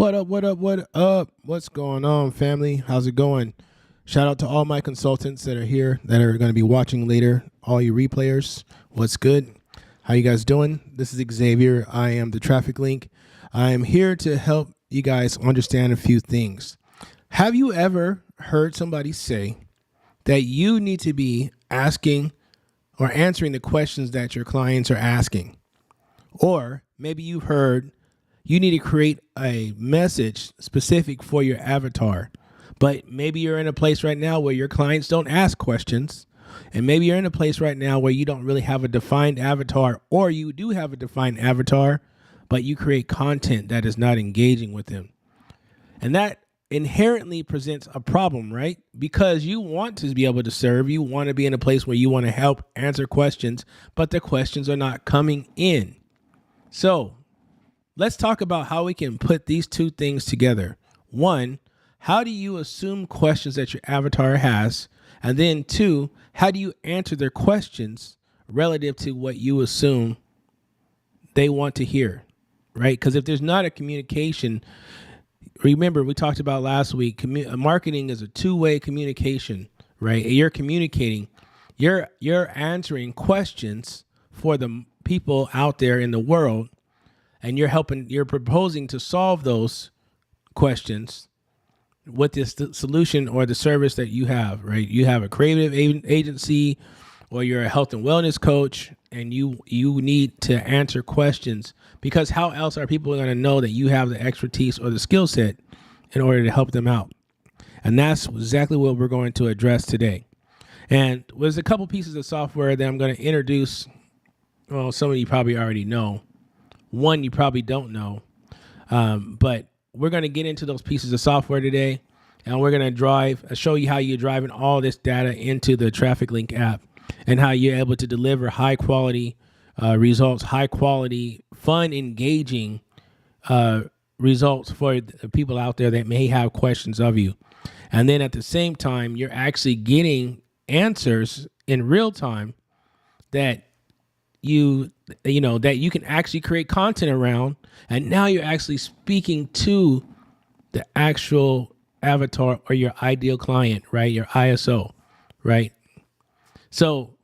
What up, what up, what up? What's going on, family? How's it going? Shout out to all my consultants that are here that are going to be watching later. All you replayers, what's good? How you guys doing? This is Xavier. I am the Traffic Link. I am here to help you guys understand a few things. Have you ever heard somebody say that you need to be asking or answering the questions that your clients are asking? Or maybe you've heard you need to create a message specific for your avatar. But maybe you're in a place right now where your clients don't ask questions. And maybe you're in a place right now where you don't really have a defined avatar, or you do have a defined avatar, but you create content that is not engaging with them. And that inherently presents a problem, right? Because you want to be able to serve, you want to be in a place where you want to help answer questions, but the questions are not coming in. So let's talk about how we can put these two things together. One, how do you assume questions that your avatar has? And then two, how do you answer their questions relative to what you assume they want to hear, right? Because if there's not a communication, remember we talked about last week, marketing is a two-way communication, right? You're communicating, you're answering questions for the people out there in the world, and you're proposing to solve those questions with this solution or the service that you have, right? You have a creative agency, or you're a health and wellness coach, and you need to answer questions, because how else are people going to know that you have the expertise or the skill set in order to help them out? And that's exactly what we're going to address today. And there's a couple pieces of software that I'm going to introduce. Well, some of you probably already know. One you probably don't know, but we're going to get into those pieces of software today, and we're going to show you how you're driving all this data into the Traffic Link app, and how you're able to deliver high quality results, high quality, fun, engaging results for the people out there that may have questions of you. And then at the same time, you're actually getting answers in real time that that you can actually create content around, and now you're actually speaking to the actual avatar or your ideal client, right? Your ISO, right? So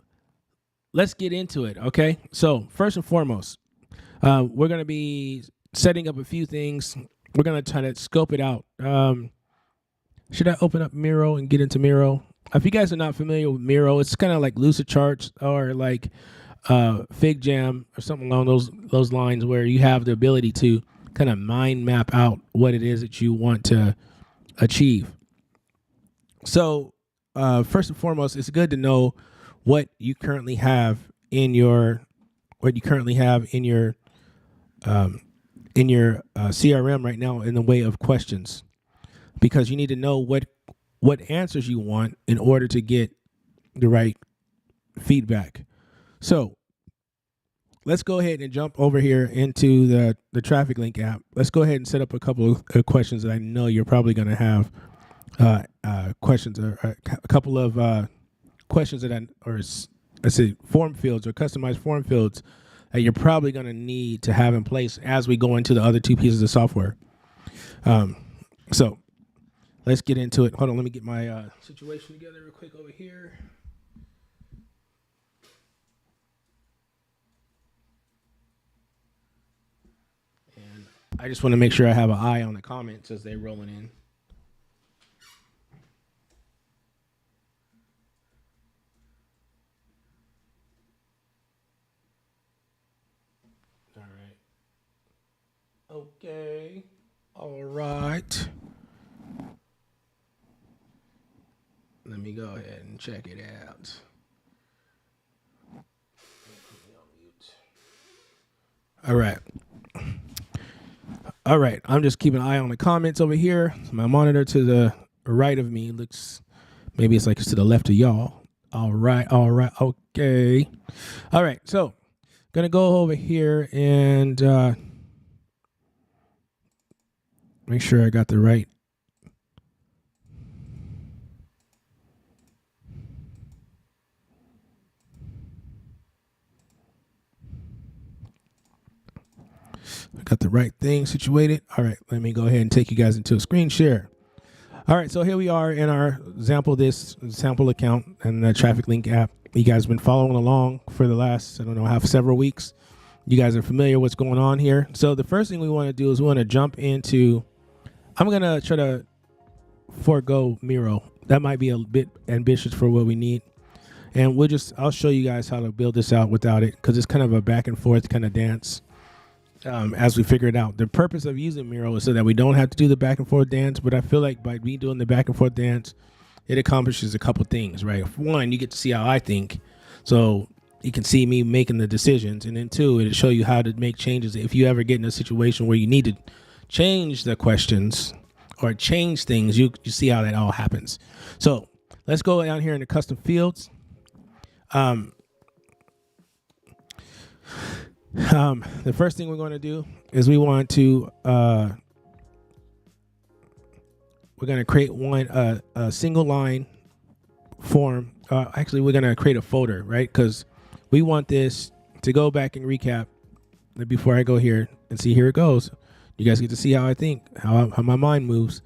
let's get into it, okay? So first and foremost, we're going to be setting up a few things. We're going to try to scope it out. Should I open up Miro and get into Miro? If you guys are not familiar with Miro, it's kind of like Lucid Charts or like Fig Jam or something along those lines, where you have the ability to kind of mind map out what it is that you want to achieve. So first and foremost, it's good to know what you currently have in your CRM right now in the way of questions, because you need to know what answers you want in order to get the right feedback. So let's go ahead and jump over here into the Traffic Link app. Let's go ahead and set up a couple of questions that I know you're probably going to have questions, or a couple of questions form fields or customized form fields that you're probably going to need to have in place as we go into the other two pieces of software. So let's get into it. Hold on, let me get my situation together real quick over here. I just want to make sure I have an eye on the comments as they're rolling in. All right. Okay. All right. Let me go ahead and check it out. All right. All right, I'm just keeping an eye on the comments over here. My monitor to the right of me looks, maybe it's like it's to the left of y'all. All right, okay. All right, so gonna go over here and make sure I got the right. got the right thing situated. All right, let me go ahead and take you guys into a screen share. All right, so here we are in our sample account and the traffic link app. You guys have been following along for the last, several weeks. You guys are familiar what's going on here. So the first thing we want to do is we want to jump into, I'm going to try to forego Miro. That might be a bit ambitious for what we need. And I'll show you guys how to build this out without it, because it's kind of a back and forth kind of dance as we figure it out. The purpose of using Miro is so that we don't have to do the back and forth dance, but I feel like by me doing the back and forth dance, it accomplishes a couple things, right? One, you get to see how I think, so you can see me making the decisions. And then two, it'll show you how to make changes if you ever get in a situation where you need to change the questions or change things. You see how that all happens. So let's go down here in the custom fields. The first thing we're going to do is we want to we're going to create a single line form. Actually, we're going to create a folder, right? Because we want this to go back and recap. Before I go here and see, here it goes. You guys get to see how I think, how my mind moves.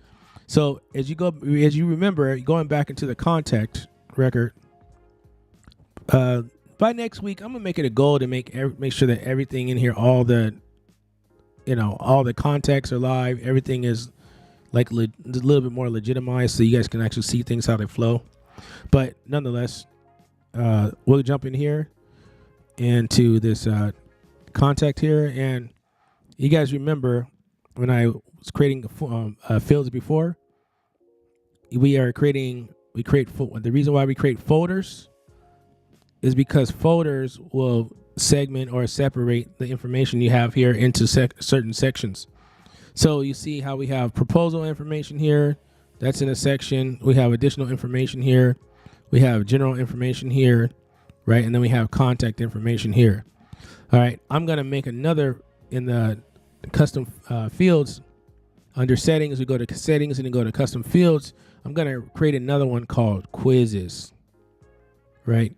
So as you remember, going back into the contact record. By next week, I'm gonna make it a goal to make sure that everything in here, all the contacts are live. Everything is like a little bit more legitimized, so you guys can actually see things how they flow. But nonetheless, we'll jump in here into this contact here, and you guys remember when I was creating fields before. The reason why we create folders is because folders will segment or separate the information you have here into certain sections. So you see how we have proposal information here. That's in a section. We have additional information here. We have general information here, right? And then we have contact information here. All right, I'm going to make another in the custom fields. Under settings, we go to settings and then go to custom fields. I'm going to create another one called quizzes, right?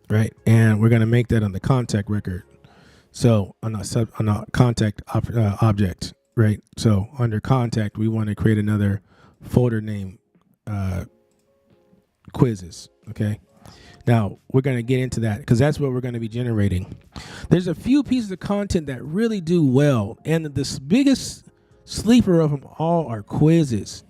Right, and we're going to make that on the contact record. So on a contact object, right? So under contact, we want to create another folder name, quizzes. Okay. Now we're going to get into that because that's what we're going to be generating. There's a few pieces of content that really do well, and the biggest sleeper of them all are quizzes.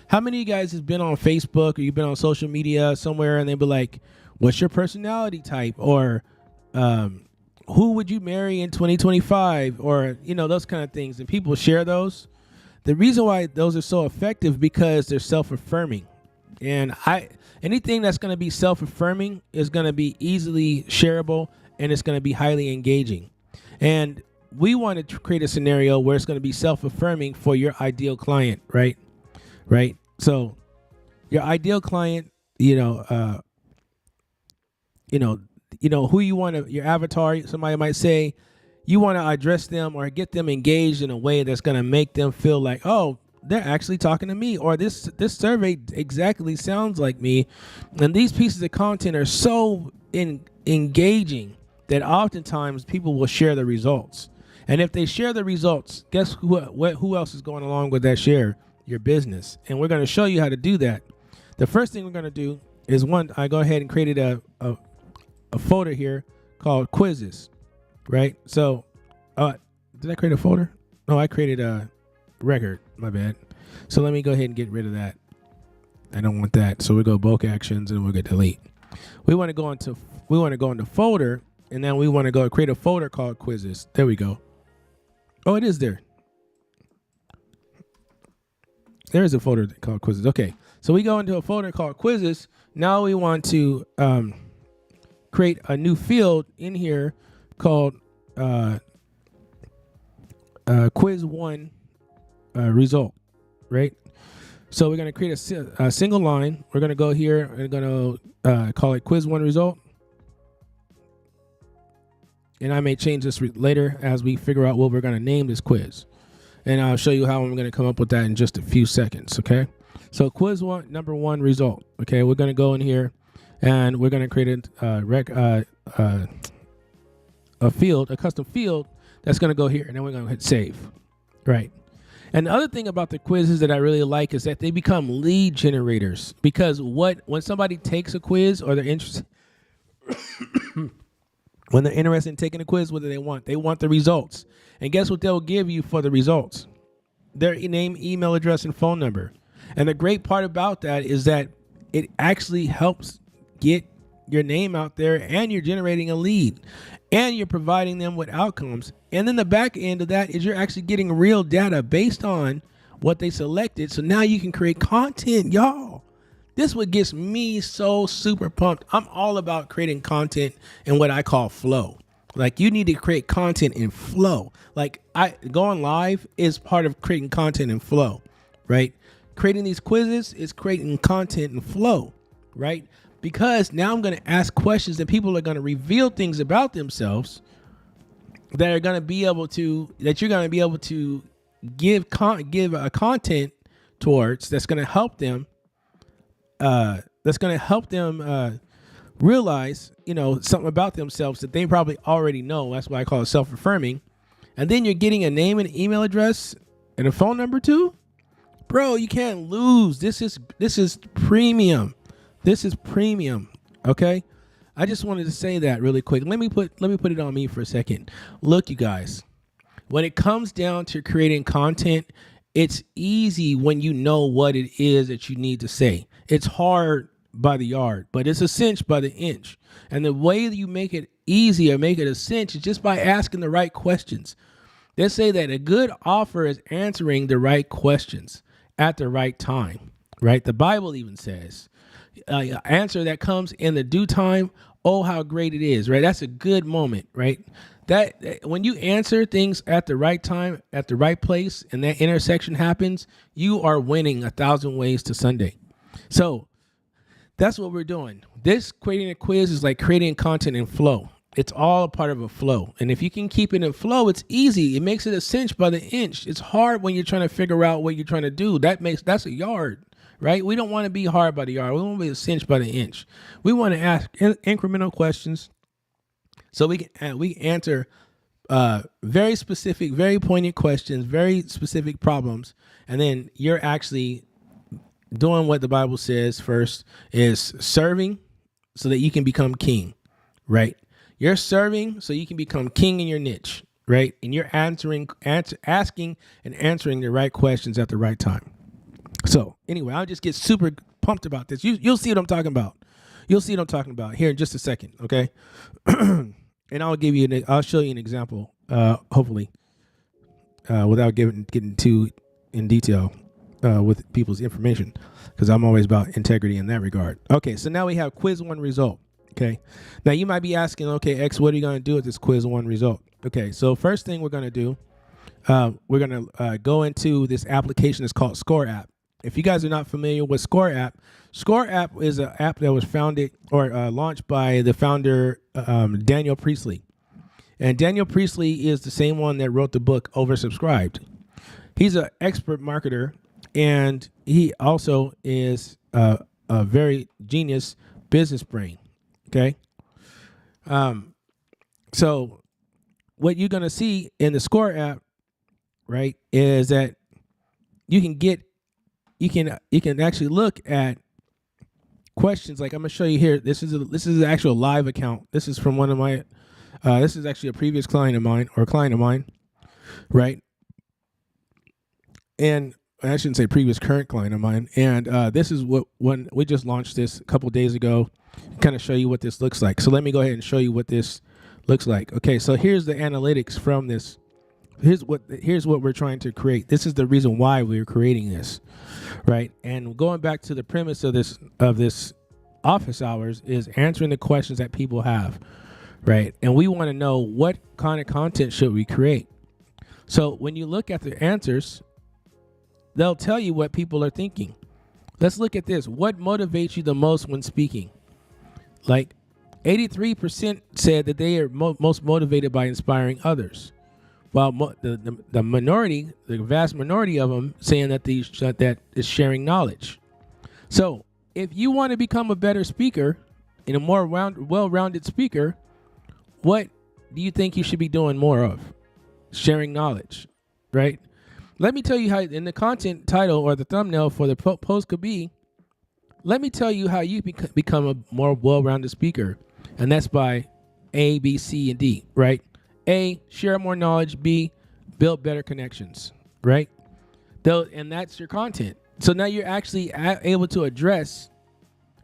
How many of you guys have been on Facebook or you've been on social media somewhere and they'll be like, what's your personality type? Or who would you marry in 2025? Or, those kind of things. And people share those. The reason why those are so effective because they're self-affirming. And anything that's going to be self-affirming is going to be easily shareable, and it's going to be highly engaging. And we want to create a scenario where it's going to be self-affirming for your ideal client, right? Right. So your ideal client, who you want to, your avatar, somebody might say, you want to address them or get them engaged in a way that's going to make them feel like, oh, they're actually talking to me, or this survey exactly sounds like me. And these pieces of content are so engaging that oftentimes people will share the results. And if they share the results, guess who else is going along with that share? Your business. And we're going to show you how to do that. The first thing we're going to do is I go ahead and created a folder here called quizzes, right? So, did I create a folder? No, I created a record. My bad. So let me go ahead and get rid of that. I don't want that. So we go bulk actions and we'll get delete. We want to go into folder, and then we want to go create a folder called quizzes. There we go. Oh, it is there. There is a folder called quizzes. Okay. So we go into a folder called quizzes. Now we want to create a new field in here called quiz 1 result, right? So we're going to create a single line. We're going to go here and going to call it quiz 1 result. And I may change this later as we figure out what we're going to name this quiz. And I'll show you how I'm going to come up with that in just a few seconds, okay? So quiz one, number one result. Okay, we're going to go in here and we're going to create a field, a custom field that's going to go here, and then we're going to hit save. Right. And the other thing about the quizzes that I really like is that they become lead generators, because when somebody takes a quiz or they're interested, when they're interested in taking a quiz, what do they want? They want the results. And guess what they'll give you for the results? Their name, email address, and phone number. And the great part about that is that it actually helps get your name out there, and you're generating a lead, and you're providing them with outcomes. And then the back end of that is you're actually getting real data based on what they selected. So now you can create content, y'all. This is what gets me so super pumped. I'm all about creating content in what I call flow. Like, you need to create content in flow. Like, going live is part of creating content in flow, right? Creating these quizzes is creating content in flow, right? Because now I'm going to ask questions that people are going to reveal things about themselves that are going to be able to, that you're going to be able to give a content towards, that's going to help them, realize, something about themselves that they probably already know. That's why I call it self-affirming. And then you're getting a name and email address and a phone number too. Bro, you can't lose. This is premium. This is premium. Okay? I just wanted to say that really quick. Let me put it on me for a second. Look, you guys, when it comes down to creating content, it's easy when you know what it is that you need to say. It's hard by the yard, but it's a cinch by the inch. And the way that you make it easy or make it a cinch is just by asking the right questions. They say that a good offer is answering the right questions at the right time, right? The Bible even says, answer that comes in the due time, oh, how great it is, right? That's a good moment, right? That when you answer things at the right time, at the right place, and that intersection happens, you are winning 1,000 ways to Sunday. So that's what we're doing. This creating a quiz is like creating content in flow. It's all a part of a flow. And if you can keep it in flow, it's easy. It makes it a cinch by the inch. It's hard when you're trying to figure out what you're trying to do. That's a yard, right? We don't want to be hard by the yard. We want to be a cinch by the inch. We want to ask incremental questions so we can answer very specific, very poignant questions, very specific problems. And then you're actually doing what the Bible says first is serving so that you can become king, right? You're serving so you can become king in your niche, right? And you're asking and answering the right questions at the right time. So anyway, I'll just get super pumped about this. You'll see what I'm talking about. You'll see what I'm talking about here in just a second, okay? And I'll show you an example, hopefully, without getting too in detail with people's information, because I'm always about integrity in that regard. Okay, so now we have quiz one result. Okay, now you might be asking, okay, X, what are you going to do with this quiz one result? Okay, so first thing we're going to do, we're going to go into this application. It's called ScoreApp. If you guys are not familiar with ScoreApp, ScoreApp is an app that was founded or launched by the founder, Daniel Priestley. And Daniel Priestley is the same one that wrote the book Oversubscribed. He's an expert marketer, and he also is a very genius business brain. Okay. So what you're going to see in the ScoreApp, right, is that you can actually look at questions. Like I'm going to show you here. This is an actual live account. This is from one of my, this is actually a previous client of mine, right? And I shouldn't say current client of mine. And this is when we just launched this a couple days ago, kind of show you what this looks like. So let me go ahead and show you what this looks like. Okay, so here's the analytics from this. Here's what we're trying to create. This is the reason why we're creating this, right? And going back to the premise of this office hours is answering the questions that people have, right? And we want to know what kind of content should we create. So when you look at the answers, they'll tell you what people are thinking. Let's look at this. What motivates you the most when speaking? Like 83% said that they are most motivated by inspiring others. while the minority, the vast minority of them, saying that that is sharing knowledge. So if you want to become a better speaker and a more well-rounded speaker, what do you think you should be doing more of? Sharing knowledge, right? Let me tell you how, in the content title or the thumbnail for the post could be, let me tell you how you become a more well-rounded speaker. And that's by A, B, C, and D, right? A, share more knowledge. B, build better connections, right? And that's your content. So now you're actually able to address,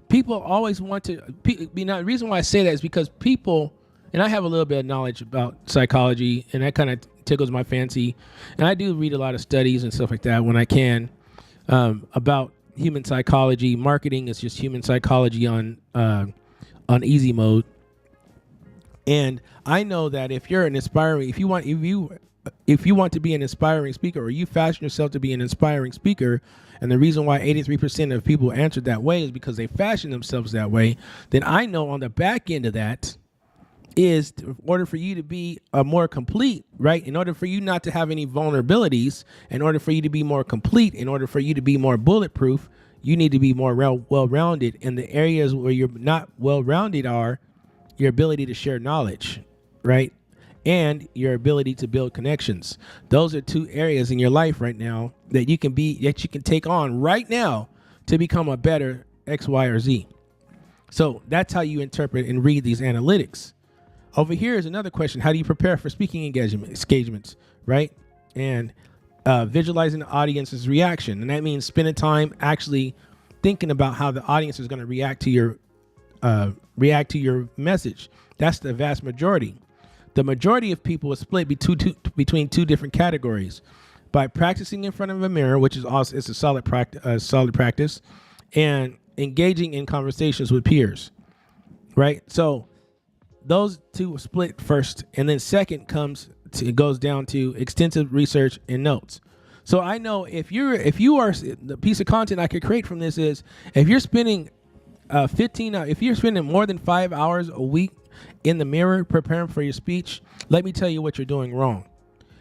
people always want to, the reason why I say that is because people, and I have a little bit of knowledge about psychology, and that kind of tickles my fancy. And I do read a lot of studies and stuff like that when I can, about human psychology. Marketing is just human psychology on easy mode. And I know that if you're an inspiring, if you want to be an inspiring speaker, or you fashion yourself to be an inspiring speaker, and the reason why 83% of people answered that way is because they fashion themselves that way, then I know on the back end of that is, in order for you to be more complete, right? In order for you not to have any vulnerabilities, in order for you to be more complete, in order for you to be more bulletproof, you need to be more well-rounded. And the areas where you're not well-rounded are your ability to share knowledge, right? And your ability to build connections. Those are two areas in your life right now that you can take on right now to become a better X, Y, or Z. So that's how you interpret and read these analytics. Over here is another question. How do you prepare for speaking engagements, right? And visualizing the audience's reaction. And that means spending time actually thinking about how the audience is going to react to your message. That's the vast majority. The majority of people are split between two different categories: by practicing in front of a mirror, which is also, it's a solid practice, and engaging in conversations with peers, right? So those two split first, and then second it goes down to extensive research and notes. So I know if you are, the piece of content I could create from this is, if you're spending if you're spending more than 5 hours a week in the mirror preparing for your speech, let me tell you what you're doing wrong.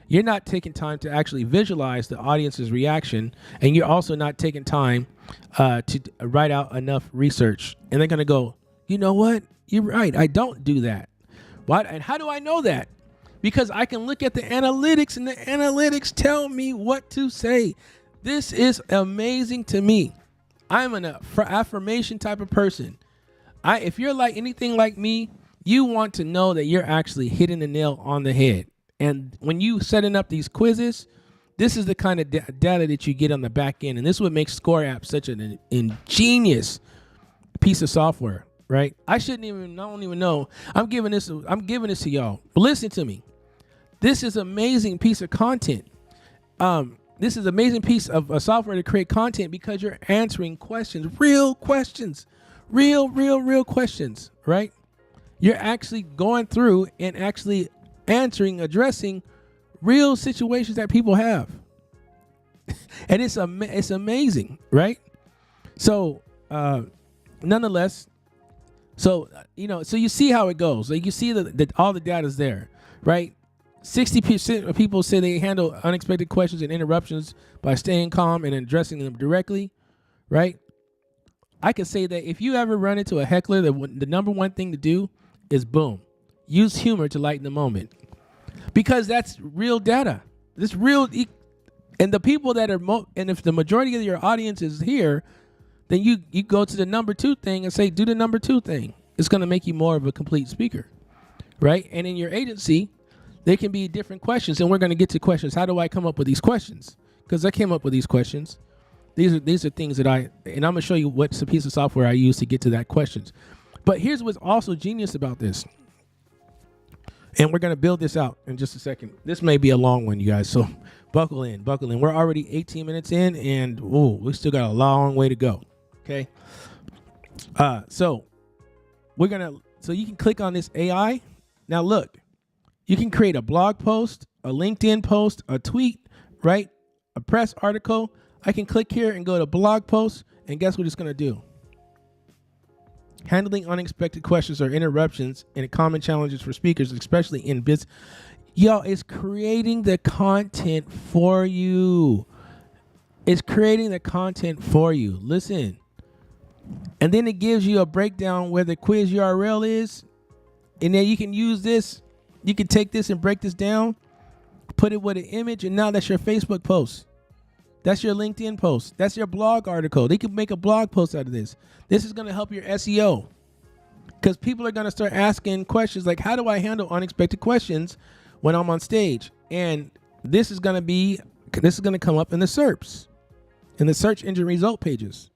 You're not taking time to actually visualize the audience's reaction, and you're also not taking time to write out enough research. And they're going to go, you know what? You're right. I don't do that. What? And how do I know that? Because I can look at the analytics, and the analytics tell me what to say. This is amazing to me. I'm an affirmation type of person. If you're like anything like me, you want to know that you're actually hitting the nail on the head. And when you setting up these quizzes, this is the kind of data that you get on the back end. And this is what makes ScoreApp such an ingenious piece of software, right? I don't even know. I'm giving this to y'all. But listen to me. This is an amazing piece of content. This is an amazing piece of software to create content, because you're answering questions, real questions, real questions, right? You're actually going through and actually addressing real situations that people have. And it's amazing, right? So, nonetheless, so you see how it goes. Like, you see that all the data is there, right? 60% of people say they handle unexpected questions and interruptions by staying calm and addressing them directly, right? I can say that if you ever run into a heckler, the number one thing to do is, boom, use humor to lighten the moment. Because that's real data. This real, and the people that are, and if the majority of your audience is here, then you go to the number two thing and say, do the number two thing. It's going to make you more of a complete speaker, right? And in your agency, there can be different questions, and we're going to get to questions. How do I come up with these questions? Because I came up with these questions. These are things that and I'm going to show you what's a piece of software I use to get to that questions. But here's what's also genius about this. And we're going to build this out in just a second. This may be a long one, you guys, so buckle in. We're already 18 minutes in, and we still got a long way to go, okay? So you can click on this AI. Now look. You can create a blog post, a LinkedIn post, a tweet, right? A press article. I can click here and go to blog post, and guess what it's going to do? Handling unexpected questions or interruptions and common challenges for speakers, especially in business. Yo, it's creating the content for you. It's creating the content for you. Listen. And then it gives you a breakdown where the quiz URL is. And then you can use this. You can take this and break this down, put it with an image, and now that's your Facebook post. That's your LinkedIn post. That's your blog article. They can make a blog post out of this. This is going to help your SEO because people are going to start asking questions like, how do I handle unexpected questions when I'm on stage? And this is going to come up in the SERPs, in the search engine result pages.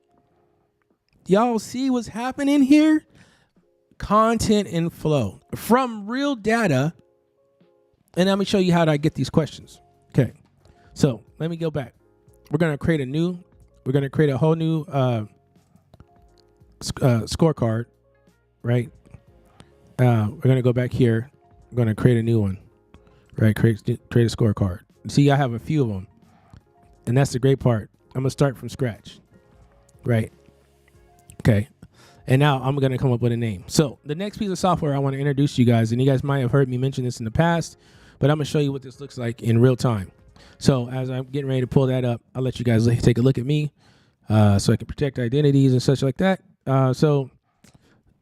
Y'all see what's happening here? Content and flow from real data. And I'm going to show you how I get these questions. Okay. So let me go back. We're going to create a whole new scorecard, right? We're going to go back here. I'm going to create a new one, right? Create a scorecard. See, I have a few of them. And that's the great part. I'm going to start from scratch, right? Okay. And now I'm going to come up with a name. So the next piece of software I want to introduce to you guys, and you guys might have heard me mention this in the past, but I'm going to show you what this looks like in real time. So as I'm getting ready to pull that up, I'll let you guys take a look at me so I can protect identities and such like that. So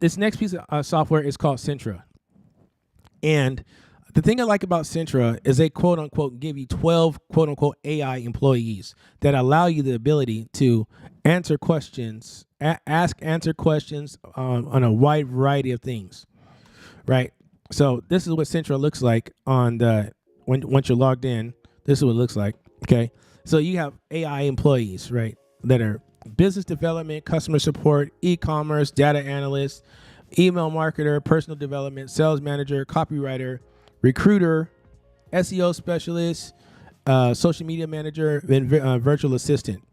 this next piece of software is called Centra. And the thing I like about Centra is they quote unquote give you 12 quote unquote AI employees that allow you the ability to answer questions, answer questions on a wide variety of things, right? So this is what Centra looks like on once you're logged in. This is what it looks like. Okay, so you have AI employees, right, that are business development, customer support, e-commerce, data analyst, email marketer, personal development, sales manager, copywriter, recruiter, SEO specialist, social media manager, and virtual assistant.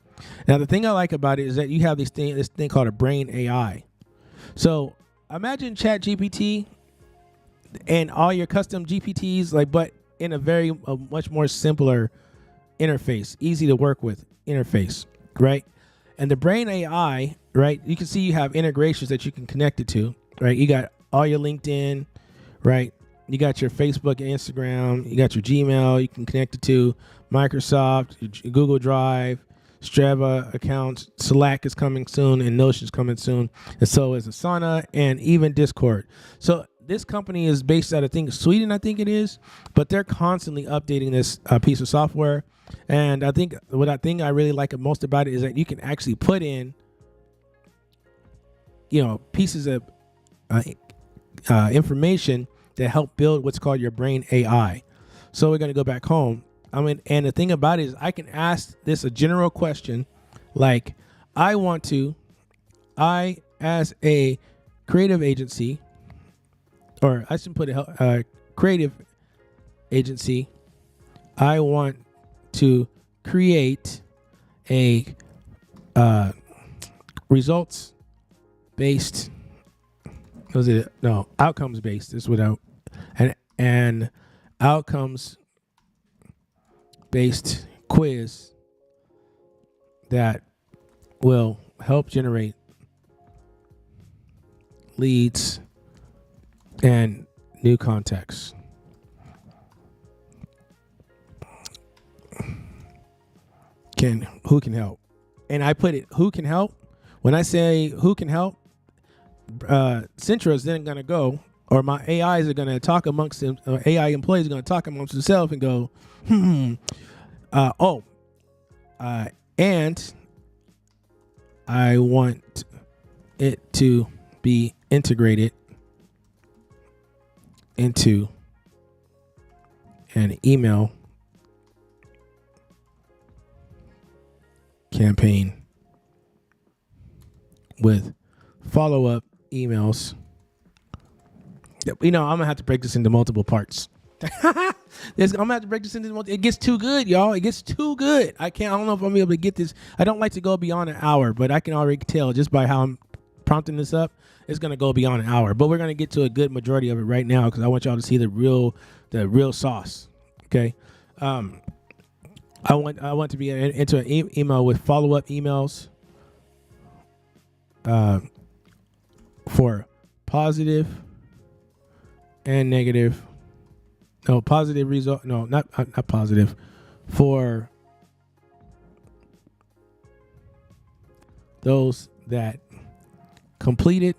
Now, the thing I like about it is that you have this thing called a brain AI. So imagine ChatGPT and all your custom GPTs, but in a much more simpler interface, easy to work with interface, right? And the brain AI, right? You can see you have integrations that you can connect it to, right? You got all your LinkedIn, right? You got your Facebook and Instagram. You got your Gmail. You can connect it to Microsoft, Google Drive, Strava accounts. Slack is coming soon, and Notion is coming soon, and so is Asana and even Discord. So this company is based out of Sweden, I think it is, but they're constantly updating this piece of software. And I think I really like most about it is that you can actually put in, pieces of information that help build what's called your brain AI. So we're going to go back home. And the thing about it is I can ask this a general question like, I as a creative agency, or I should put a creative agency, I want to create a results-based, outcomes-based. This is without an outcomes-based quiz that will help generate leads and new contacts. Who can help? And I put it, who can help? When I say who can help, Centra is then going to go, or my AIs are going to talk amongst them, AI employees are going to talk amongst themselves and go, and I want it to be integrated into an email campaign with follow-up emails. I'm gonna have to break this into multiple parts. I'm gonna have to break this into multiple. It gets too good, y'all. It gets too good. I don't know if I'm gonna be able to get this. I don't like to go beyond an hour, but I can already tell just by how I'm prompting this up, it's gonna go beyond an hour. But we're gonna get to a good majority of it right now because I want y'all to see the real sauce. Okay. I want to be into an email with follow-up emails for positive and negative No, positive result. No, not positive. For those that completed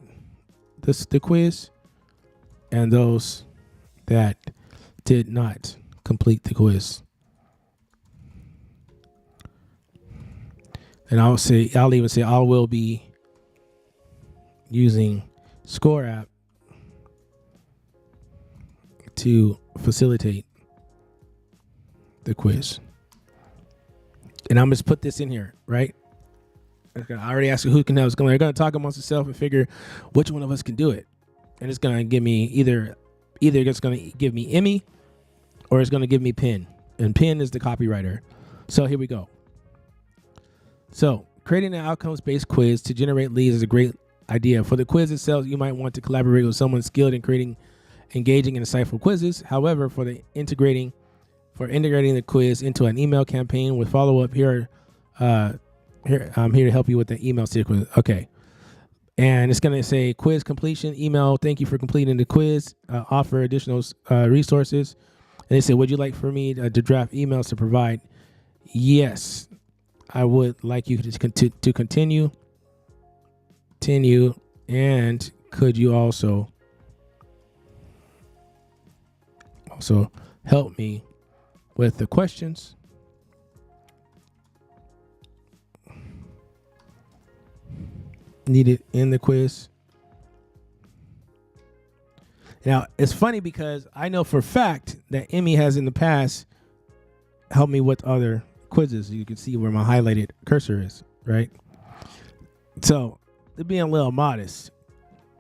the quiz and those that did not complete the quiz. And I'll even say I will be using ScoreApp to facilitate the quiz. And I'm just put this in here, right? I already asked who can help. They're going to talk amongst themselves and figure which one of us can do it. And it's going to give me either it's going to give me Emmy or it's going to give me Penn. And Penn is the copywriter. So here we go. So creating an outcomes-based quiz to generate leads is a great idea. For the quiz itself, you might want to collaborate with someone skilled in creating engaging and insightful quizzes. However, for integrating the quiz into an email campaign with follow-up, I'm here to help you with the email sequence. Okay. And it's going to say quiz completion, email, thank you for completing the quiz, offer additional resources. And they say, would you like for me to draft emails to provide? Yes, I would like you to continue. And could you also help me with the questions? Needed in the quiz. Now, it's funny because I know for a fact that Emmy has in the past helped me with other quizzes. You can see where my highlighted cursor is, right? So they're being a little modest.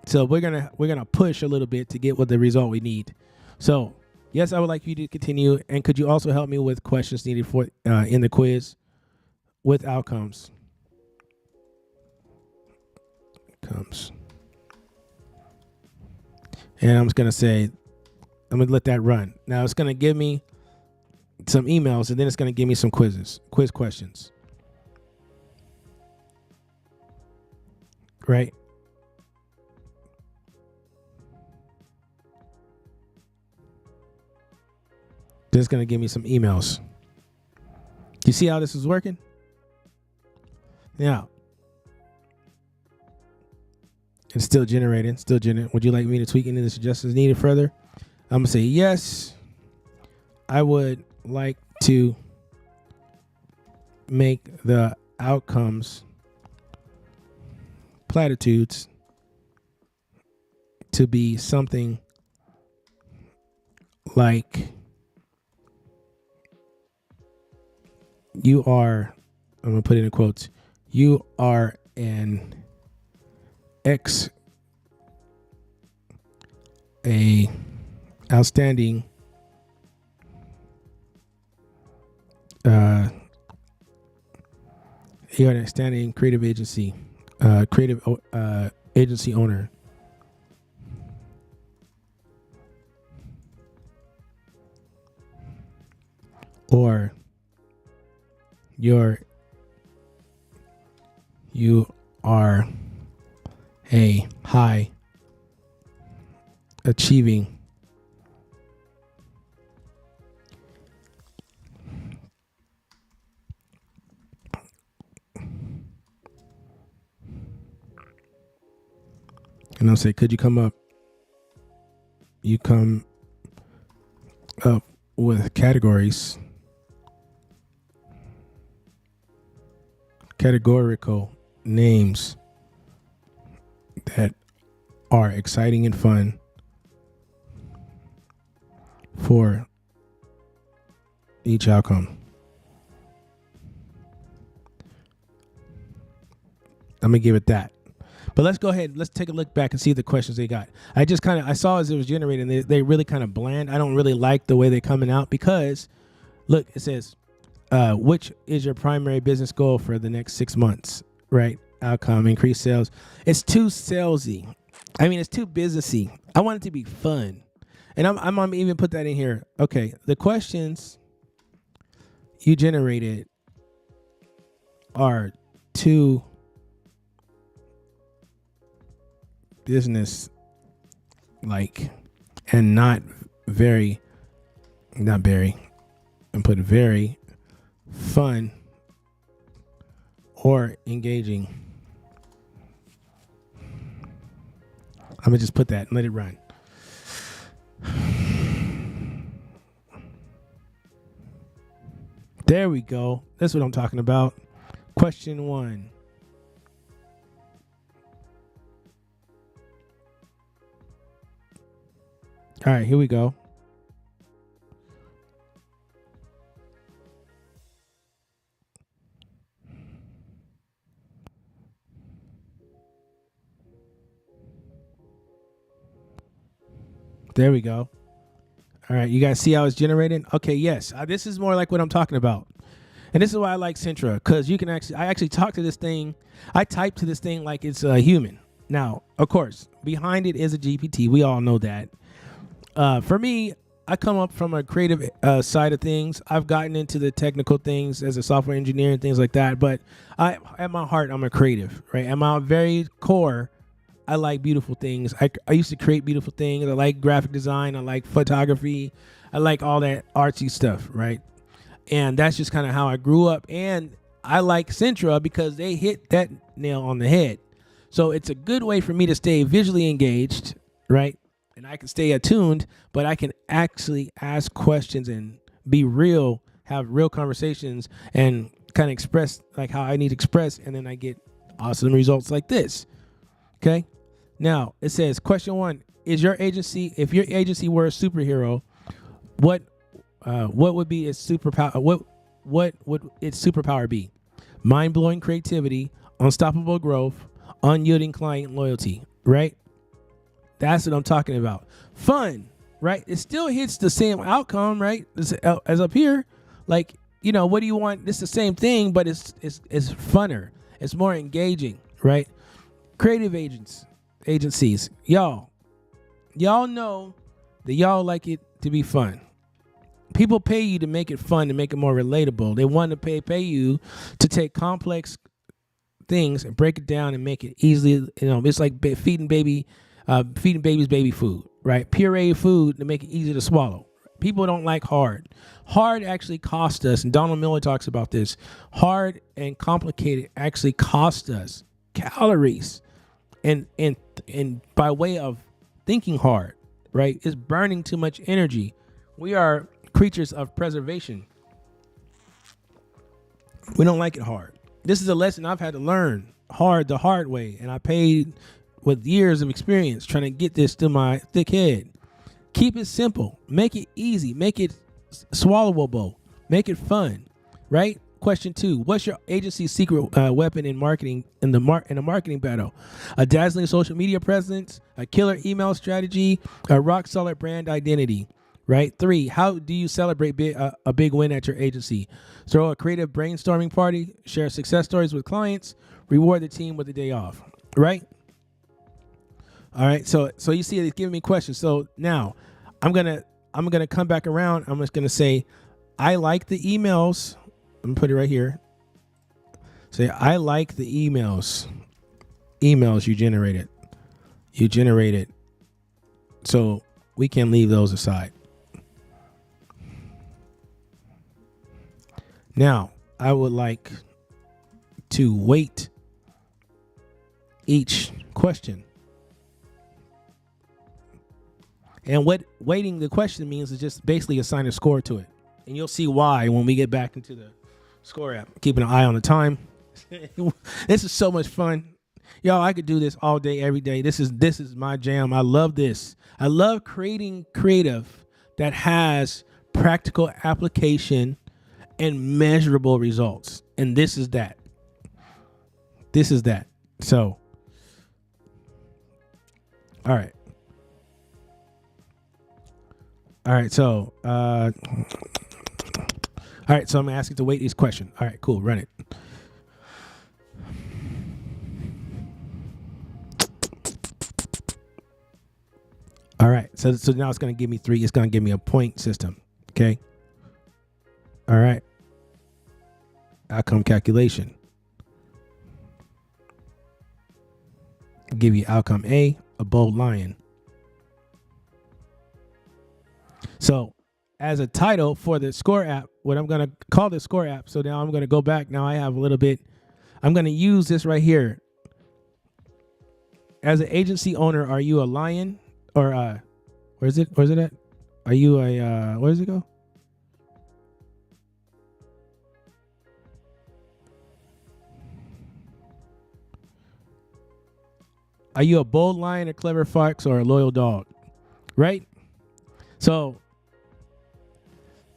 So we're gonna push a little bit to get what the result we need. So yes, I would like you to continue. And could you also help me with questions needed for in the quiz with outcomes? And I'm just going to say, I'm going to let that run. Now it's going to give me some emails and then it's going to give me some quiz questions. Right? Then it's going to give me some emails. You see how this is working? Now, it's still generating. Would you like me to tweak any of the suggestions needed further? I'm going to say yes. I would like to make the outcomes platitudes to be something like you are, I'm going to put it in quotes, you are an outstanding you're an outstanding creative agency agency owner. Or you are a high achieving and I'll say, could you come up with categorical names that are exciting and fun for each outcome. I'm gonna give it that. But let's go ahead. Let's take a look back and see the questions they got. I saw as it was generating, they really kind of bland. I don't really like the way they're coming out because, look, it says, which is your primary business goal for the next 6 months, right? Outcome, increase sales. It's too salesy. I mean, it's too businessy. I want it to be fun. And I'm gonna even put that in here. Okay, the questions you generated are too business like and not very not very, and put very fun or engaging. I'm gonna just put that and let it run. There we go. That's what I'm talking about. Question 1. All right, here we go. There we go. All right, you guys see how it's generating? Okay, yes. This is more like what I'm talking about. And this is why I like Centra, because I actually talk to this thing. I type to this thing like it's a human. Now, of course, behind it is a GPT. We all know that. For me, I come up from a creative side of things. I've gotten into the technical things as a software engineer and things like that. But at my heart, I'm a creative, right? At my very core, I like beautiful things. I used to create beautiful things. I like graphic design. I like photography. I like all that artsy stuff, right? And that's just kind of how I grew up. And I like Centra because they hit that nail on the head. So it's a good way for me to stay visually engaged, right? And I can stay attuned, but I can actually ask questions and be real, have real conversations, and kind of express like how I need to express. And then I get awesome results like this. Okay. Now it says, question 1, if your agency were a superhero, what would be its superpower? What would its superpower be? Mind-blowing creativity, unstoppable growth, unyielding client loyalty, right? That's what I'm talking about. Fun, right? It still hits the same outcome, right? As up here, like, what do you want? It's the same thing, but it's funner. It's more engaging, right? Creative agencies, y'all know that y'all like it to be fun. People pay you to make it fun, to make it more relatable. They want to pay you to take complex things and break it down and make it easily. It's like feeding babies baby food, right? Puree food to make it easy to swallow. People don't like hard. Hard actually costs us, and Donald Miller talks about this. Hard and complicated actually cost us calories, and by way of thinking hard, right? It's burning too much energy. We are creatures of preservation. We don't like it hard. This is a lesson I've had to learn the hard way, and I paid with years of experience trying to get this to my thick head. Keep it simple. Make it easy. Make it swallowable. Make it fun, right? Question 2, what's your agency's secret weapon in marketing in a marketing battle? A dazzling social media presence, a killer email strategy, a rock solid brand identity, right? 3, how do you celebrate a big win at your agency? Throw a creative brainstorming party, share success stories with clients, reward the team with a day off, right? All right, so you see it's giving me questions. So now I'm gonna come back around. I'm just gonna say, I like the emails. I'm gonna put it right here. Say, I like the emails you generated. So we can leave those aside. Now, I would like to weight each question. And what weighting the question means is just basically assign a score to it. And you'll see why when we get back into the ScoreApp. Keeping an eye on the time. This is so much fun. Y'all, I could do this all day, every day. This is my jam. I love this. I love creating creative that has practical application and measurable results. And this is that. So, all right. So I'm gonna ask you to weight these questions. All right, cool, run it. All right, so now it's gonna give me 3. It's gonna give me a point system. Okay. All right. Outcome calculation. Give you outcome A, a bold lion. So as a title for the Score app, what I'm going to call the Score app. So now I'm going to go back. Now I have a little bit. I'm going to use this right here. As an agency owner, are you a lion or where's it at? Are you a where does it go? Are you a bold lion, a clever fox, or a loyal dog? Right? So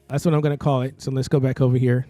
that's what I'm going to call it. So let's go back over here.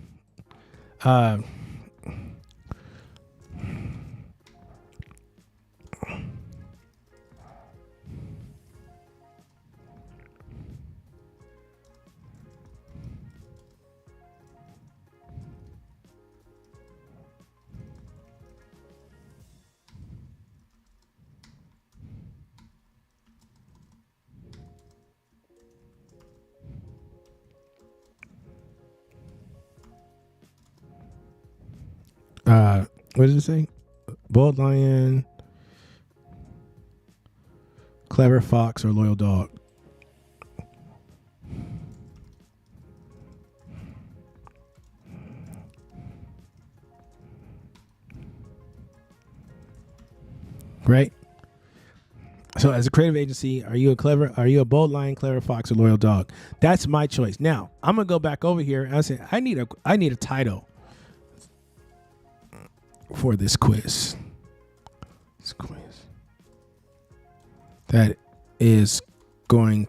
What does it say? Bold lion, clever fox, or loyal dog? Right? So as a creative agency, are you a bold lion, clever fox, or loyal dog? That's my choice. Now, I'm going to go back over here and I say, I need a title for this quiz. That is going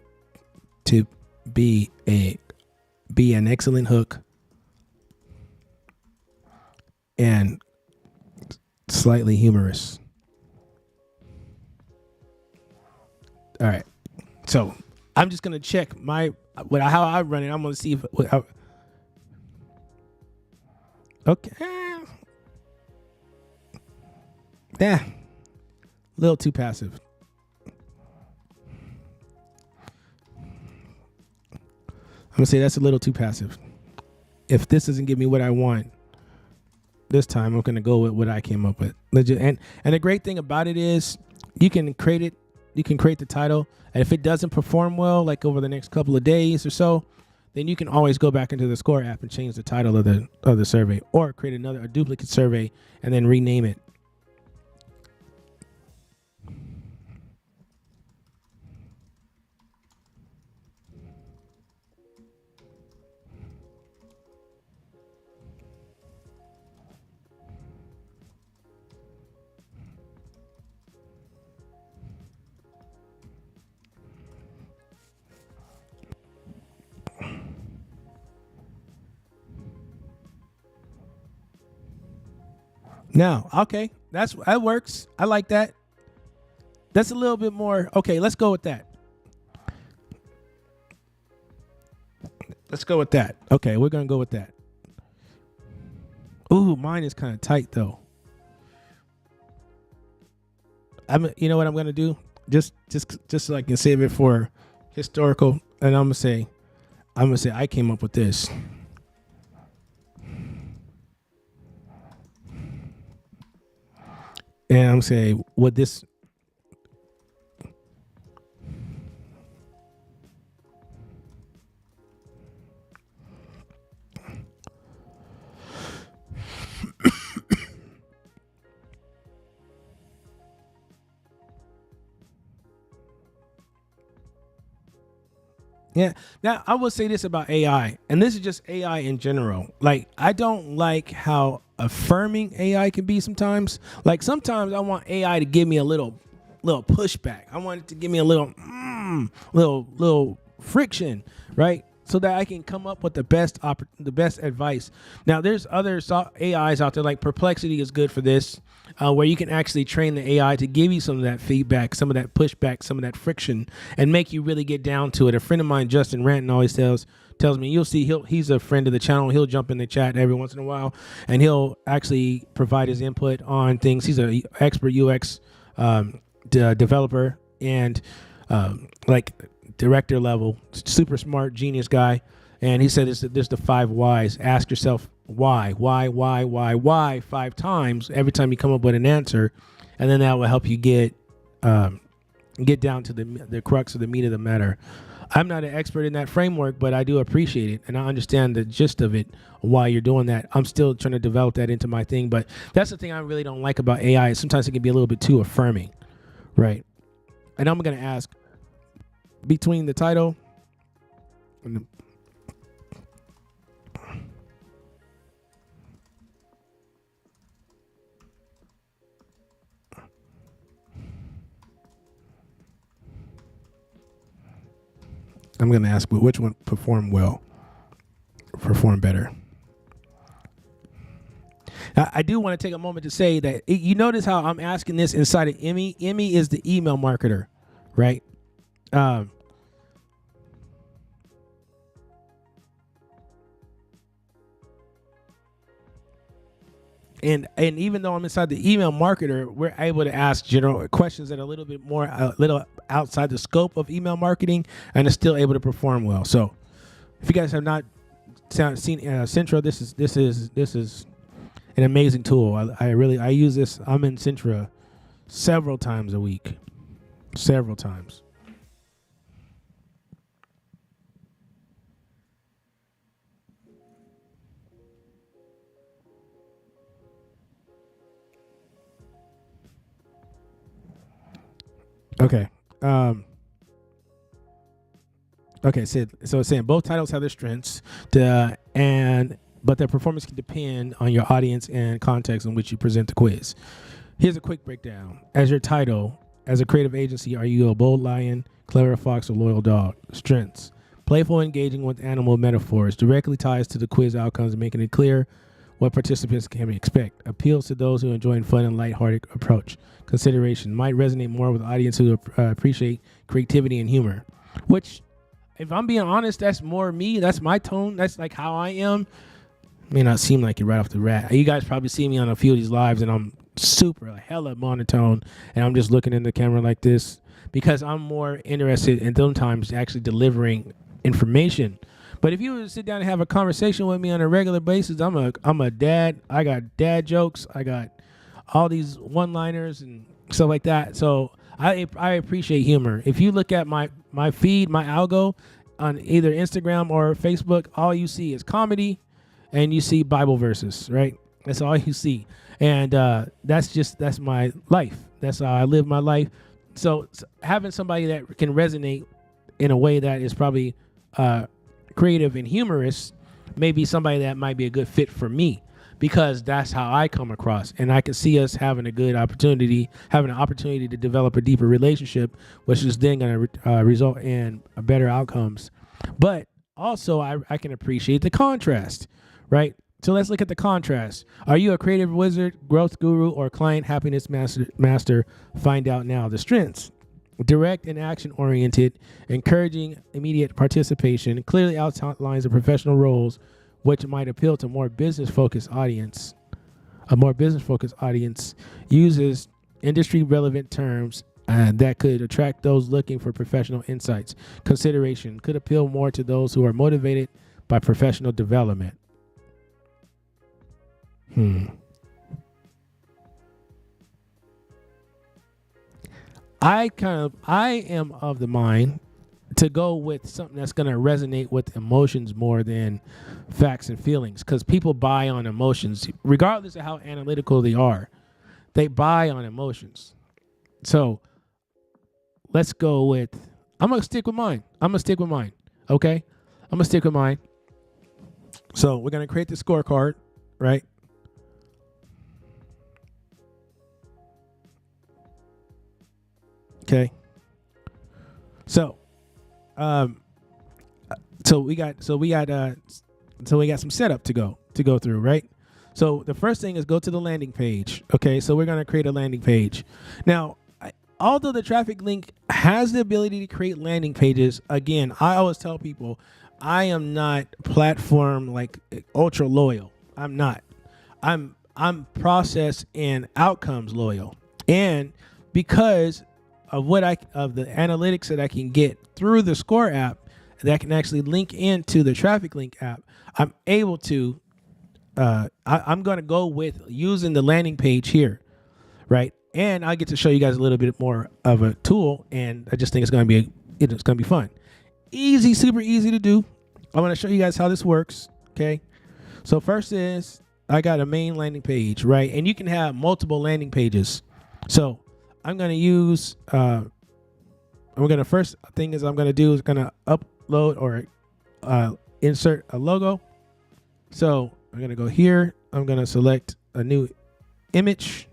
to be an excellent hook and slightly humorous. All right. So I'm just going to check how I run it. I'm going to see okay. Yeah. A little too passive. I'm going to say that's a little too passive. If this doesn't give me what I want this time, I'm going to go with what I came up with. And the great thing about it is you can create it. You can create the title. And if it doesn't perform well, like over the next couple of days or so, then you can always go back into the Score app and change the title of the survey, or create a duplicate survey and then rename it. Now, okay, that works. I like that. That's a little bit more. Okay, let's go with that. Okay, we're gonna go with that. Ooh, mine is kind of tight though. You know what I'm gonna do? Just so I can save it for historical, and I'm gonna say I came up with this. And I'm saying, would this? Yeah. Now, I will say this about AI, and this is just AI in general. Like, I don't like how affirming AI can be sometimes. Like, sometimes I want AI to give me a little pushback. I want it to give me a little friction, right? So that I can come up with the best advice. Now, there's other AIs out there, like Perplexity is good for this, where you can actually train the AI to give you some of that feedback, some of that pushback, some of that friction, and make you really get down to it. A friend of mine, Justin Ranton, always tells me, you'll see, he's a friend of the channel. He'll jump in the chat every once in a while, and he'll actually provide his input on things. He's an expert UX developer and like director level, super smart, genius guy. And he said there's the 5 whys. Ask yourself why 5 times every time you come up with an answer, and then that will help you get down to the crux of the meat of the matter I'm not an expert in that framework, but I do appreciate it, and I understand the gist of it. Why you're doing that, I'm still trying to develop that into my thing. But that's the thing I really don't like about AI. Sometimes it can be a little bit too affirming, right? And I'm going to ask, between the title and the, I'm going to ask which one performed better. I do want to take a moment to say that you notice how I'm asking this inside of Emmy. Emmy is the email marketer, right? And even though I'm inside the email marketer, we're able to ask general questions that are a little bit more, a little outside the scope of email marketing, and it's still able to perform well. So, if you guys have not seen Centra, this is an amazing tool. I use this. I'm in Centra several times a week, several times. Okay. Okay. So it's saying both titles have their strengths, but their performance can depend on your audience and context in which you present the quiz. Here's a quick breakdown. As your title, as a creative agency, are you a bold lion, clever fox, or loyal dog? Strengths: playful, engaging with animal metaphors, directly ties to the quiz outcomes, making it clear what participants can expect. Appeals to those who enjoy a fun and lighthearted approach. Consideration: might resonate more with audience who appreciate creativity and humor. Which, if I'm being honest, that's more me. That's my tone. That's like how I am. May not seem like it right off the bat. You guys probably see me on a few of these lives, and I'm super hella monotone, and I'm just looking in the camera like this because I'm more interested in sometimes actually delivering information. But if you were to sit down and have a conversation with me on a regular basis, I'm a dad. I got dad jokes. I got all these one-liners and stuff like that. So I appreciate humor. If you look at my feed, my algo on either Instagram or Facebook, all you see is comedy, and you see Bible verses, right? That's all you see. And that's my life. That's how I live my life. So having somebody that can resonate in a way that is probably creative and humorous may be somebody that might be a good fit for me, because that's how I come across. And I can see us having an opportunity to develop a deeper relationship, which is then going to result in better outcomes. But also I can appreciate the contrast, right? So let's look at the contrast. Are you a creative wizard, growth guru, or client happiness master? Find out now. The strengths: direct and action-oriented, encouraging immediate participation, clearly outlines the professional roles, which might appeal to more business-focused audience. A more business-focused audience uses industry-relevant terms that could attract those looking for professional insights. Consideration: could appeal more to those who are motivated by professional development. I am of the mind to go with something that's going to resonate with emotions more than facts and feelings, because people buy on emotions regardless of how analytical they are. They buy on emotions. So let's go with, I'm going to stick with mine. Okay, I'm going to stick with mine. So we're going to create the scorecard, right? Okay. So we got some setup to go through, right? So the first thing is go to the landing page. Okay, so we're gonna create a landing page. Now, although the traffic link has the ability to create landing pages, again, I always tell people I am not platform like ultra loyal. I'm not. I'm process and outcomes loyal, and because of the analytics that I can get through the ScoreApp that can actually link into the traffic link app, I'm able to, I'm going to go with using the landing page here, right? And I get to show you guys a little bit more of a tool, and I just think it's going to be fun. easy, super easy to do. I'm going to show you guys how this works. Okay. So first is I got a main landing page, right? And you can have multiple landing pages. So I'm going to use, first thing is I'm going to do is going to upload or insert a logo. So I'm going to go here. I'm going to select a new image.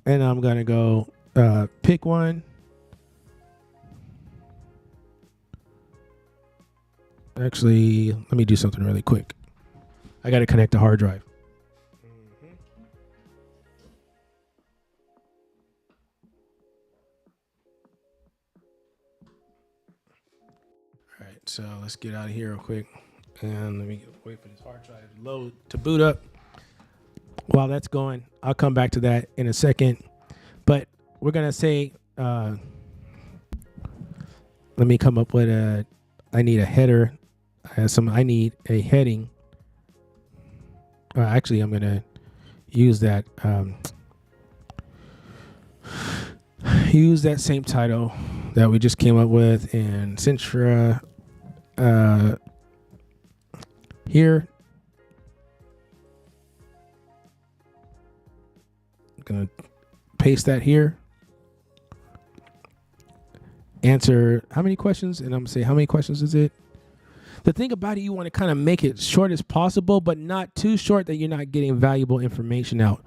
And I'm going to go pick one. Actually, let me do something really quick. I got to connect the hard drive. All right, so let's get out of here real quick. And let me wait for this hard drive to load, to boot up. While that's going, I'll come back to that in a second. But we're going to say, let me come up with I need a header. I need a heading. Actually, I'm going to use that. Use that same title that we just came up with in Centra. Here. I'm going to paste that here. Answer how many questions? And I'm going to say, how many questions is it? The thing about it, you want to kind of make it short as possible, but not too short that you're not getting valuable information out.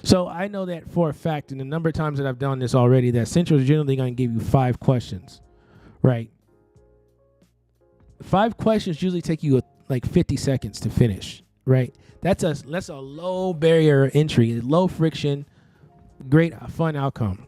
So I know that for a fact, and the number of times that I've done this already, that Central is generally going to give you 5 questions, right? 5 questions usually take you like 50 seconds to finish, right? That's a low barrier entry, low friction, great fun outcome,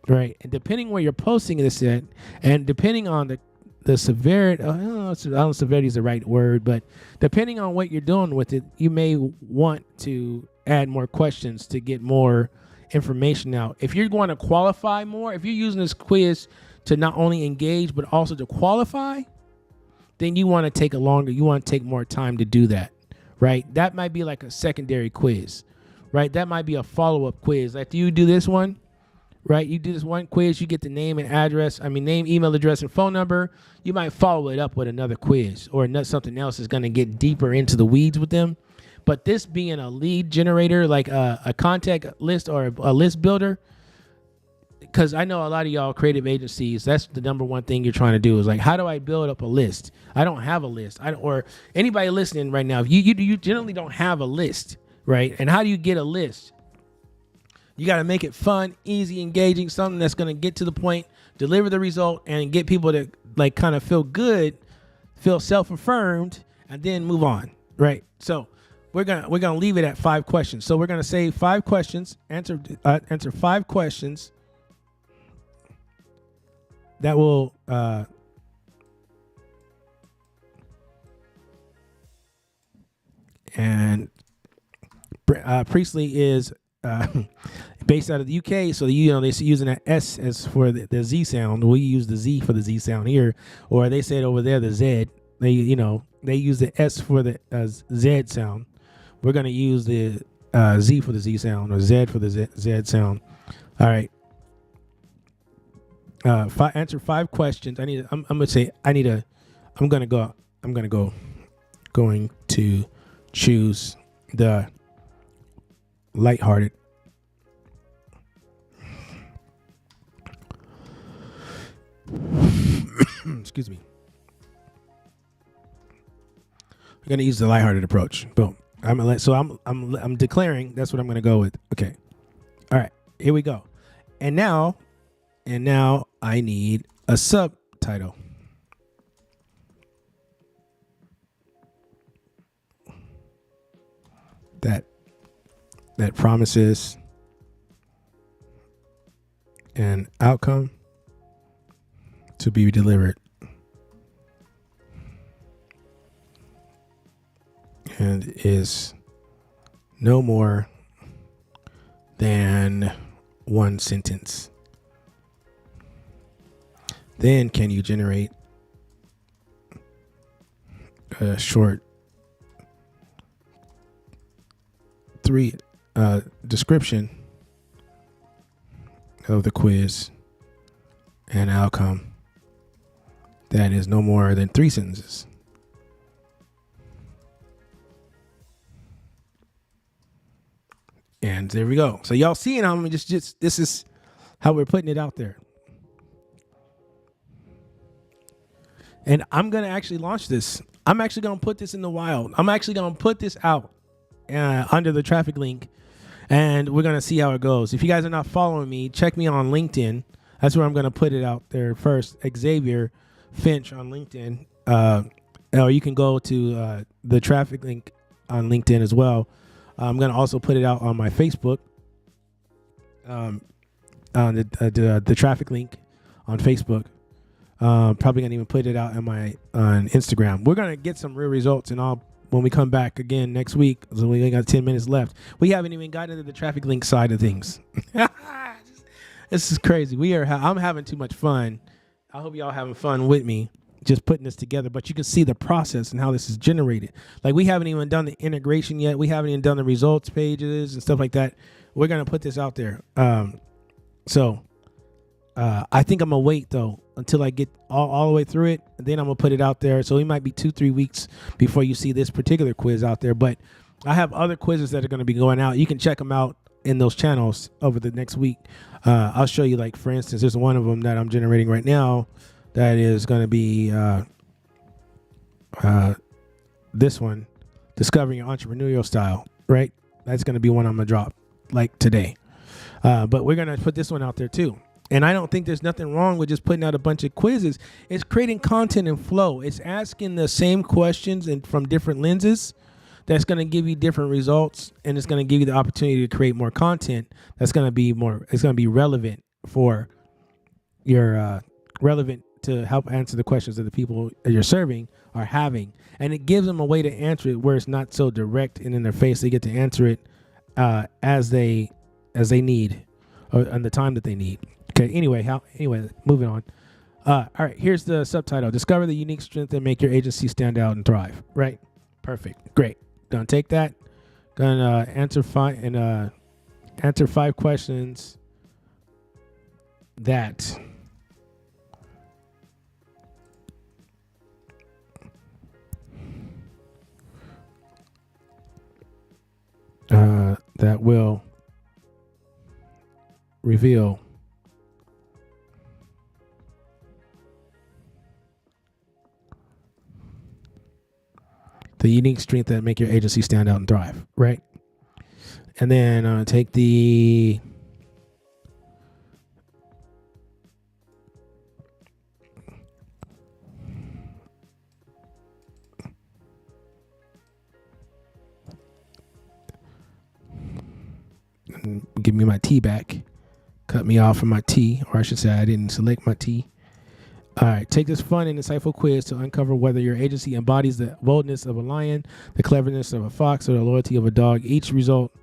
right? And depending where you're posting this at, and depending on the severity, I don't know if severity is the right word, but depending on what you're doing with it, you may want to add more questions to get more information out. If you're going to qualify more, if you're using this quiz to not only engage, but also to qualify, then you want to take more time to do that, right? That might be like a secondary quiz, right? That might be a follow-up quiz. Like, you do this one, right? You do this one quiz, you get the name, email address, and phone number. You might follow it up with another quiz or something else is going to get deeper into the weeds with them. But this being a lead generator, like a contact list or a list builder, because I know a lot of y'all creative agencies, that's the number one thing you're trying to do is like, how do I build up a list? I don't have a list. Or anybody listening right now, you generally don't have a list, right? And how do you get a list? You got to make it fun, easy, engaging, something that's going to get to the point, deliver the result, and get people to like kind of feel good, feel self-affirmed, and then move on, right? So we're gonna leave it at 5 questions. So we're gonna say 5 questions, answer 5 questions that will and Priestley is based out of the UK, so they're using that S as for the Z sound. We use the Z for the Z sound here, or they said over there the Z. They use the S for the Z sound. We're gonna use the Z for the Z sound, or Z for the Z sound. All right. Answer 5 questions. I'm going to choose the lighthearted. Excuse me. I'm going to use the lighthearted approach. Boom. I'm declaring that's what I'm going to go with. Okay. All right. Here we go. And now I need a subtitle. That promises an outcome to be delivered. And is no more than 1 sentence. Then can you generate a short 3 description of the quiz and outcome that is no more than 3 sentences. And there we go. So y'all seeing how I'm just this is how we're putting it out there. And I'm going to actually launch this. I'm actually going to put this in the wild. I'm actually going to put this out under the traffic link, and we're going to see how it goes. If you guys are not following me, check me on LinkedIn. That's where I'm going to put it out there first. Xavier Finch on LinkedIn. Or you can go to the traffic link on LinkedIn as well. I'm going to also put it out on my Facebook, on the traffic link on Facebook. Probably going to even put it out on Instagram. We're going to get some real results, and when we come back again next week. So we only got 10 minutes left. We haven't even gotten into the traffic link side of things. This is crazy. I'm having too much fun. I hope y'all having fun with me, just putting this together. But you can see the process and how this is generated. Like, we haven't even done the integration yet. We haven't even done the results pages and stuff like that. We're going to put this out there. So I think I'm going to wait, though, until I get all the way through it. And then I'm going to put it out there. So it might be 2-3 weeks before you see this particular quiz out there. But I have other quizzes that are going to be going out. You can check them out in those channels over the next week. I'll show you, like, for instance, there's one of them that I'm generating right now that is going to be this one, Discovering Your Entrepreneurial Style, right? That's going to be one I'm going to drop, like, today. But we're going to put this one out there, too. And I don't think there's nothing wrong with just putting out a bunch of quizzes. It's creating content and flow. It's asking the same questions and from different lenses. That's going to give you different results, and it's going to give you the opportunity to create more content. That's going to be it's going to be relevant for your relevant to help answer the questions that the people that you're serving are having. And it gives them a way to answer it where it's not so direct and in their face. They get to answer it as they need, or on the time that they need. Okay. Anyway, moving on. All right. Here's the subtitle: Discover the unique strength that make your agency stand out and thrive. Right. Perfect. Great. Gonna take that. Gonna answer 5 questions that that will reveal the unique strength that make your agency stand out and thrive, right? And then take the give me my tea back. Cut me off from my tea, or I should say I didn't select my tea. All right, take this fun and insightful quiz to uncover whether your agency embodies the boldness of a lion, the cleverness of a fox, or the loyalty of a dog. Each result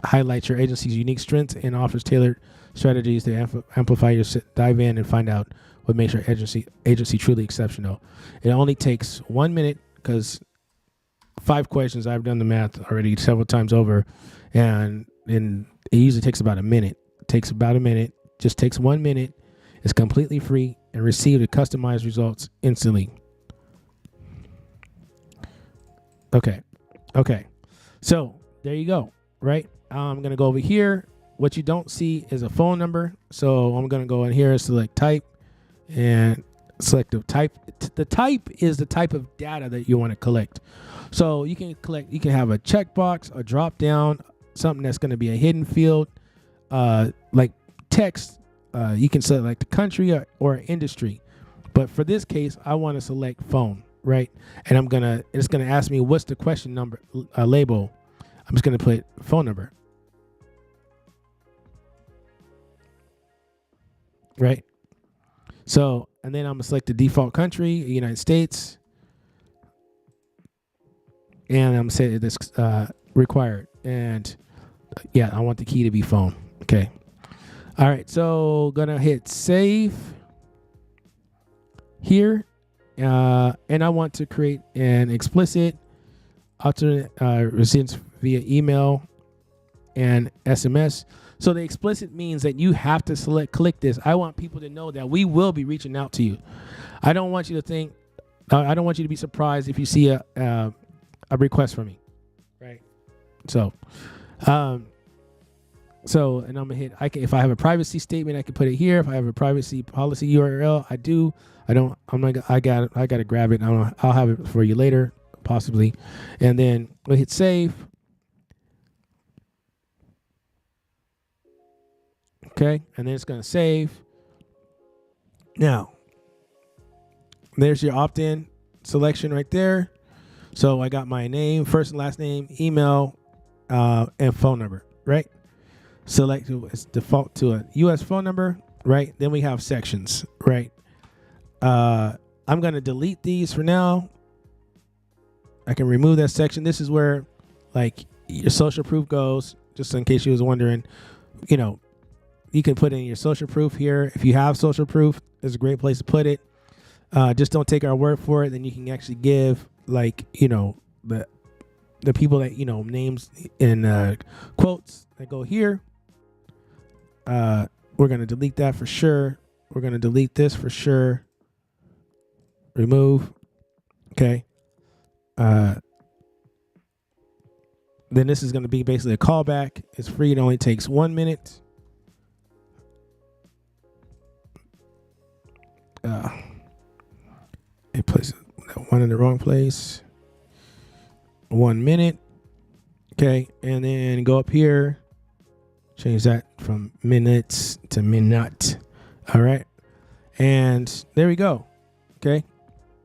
highlights your agency's unique strengths and offers tailored strategies to amplify your dive in and find out what makes your agency truly exceptional. It only takes 1 minute, because 5 questions, I've done the math already several times over, and it usually takes about a minute. It takes about a minute. Just takes 1 minute. It's completely free, and receive the customized results instantly. Okay. So there you go. Right. I'm gonna go over here. What you don't see is a phone number. So I'm gonna go in here and select type, and select the type. The type is the type of data that you want to collect. So you can have a checkbox, a drop down, something that's going to be a hidden field, like text. You can select the country or industry. But for this case, I want to select phone, right? And it's gonna ask me what's the question number label. I'm just gonna put phone number, right? So, and then I'm gonna select the default country, United States, and I'm gonna say this required. And yeah, I want the key to be phone. Okay. All right. So gonna hit save here, and I want to create an explicit alternate receipts via email and SMS. So the explicit means that you have to click this. I want people to know that we will be reaching out to you. I don't want you to be surprised if you see a request from me, right? So, and I'm gonna hit. If I have a privacy statement, I can put it here. If I have a privacy policy URL, I do. I don't. I got to grab it. I'll have it for you later, possibly. And then we'll hit save. Okay, and then it's gonna save. Now, there's your opt-in selection right there. So I got my name, first and last name, email, and phone number, right? Select it's default to a US phone number, right? Then we have sections, right? I'm going to delete these for now. I can remove that section. This is where like your social proof goes, just in case you was wondering. You can put in your social proof here. If you have social proof, it's a great place to put it. Just don't take our word for it. Then you can actually give the people that names in quotes that go here. We're gonna delete that for sure. We're gonna delete this for sure. Remove. Okay. Then this is gonna be basically a callback. It's free. It only takes 1 minute. It places that one in the wrong place. 1 minute. Okay, and then go up here. Change that from minutes to minute. All right, and there we go. Okay,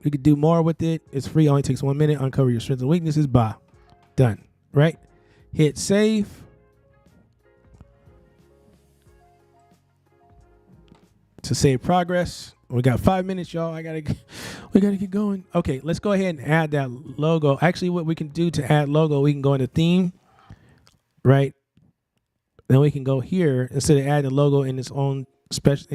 we could do more with it. It's free. Only takes 1 minute. Uncover your strengths and weaknesses. Bah, done. Right. Hit save. To save progress. We got 5 minutes, y'all. We gotta get going. Okay, let's go ahead and add that logo. Actually, what we can do to add logo, we can go into theme, right? Then we can go here instead of adding the logo in its own special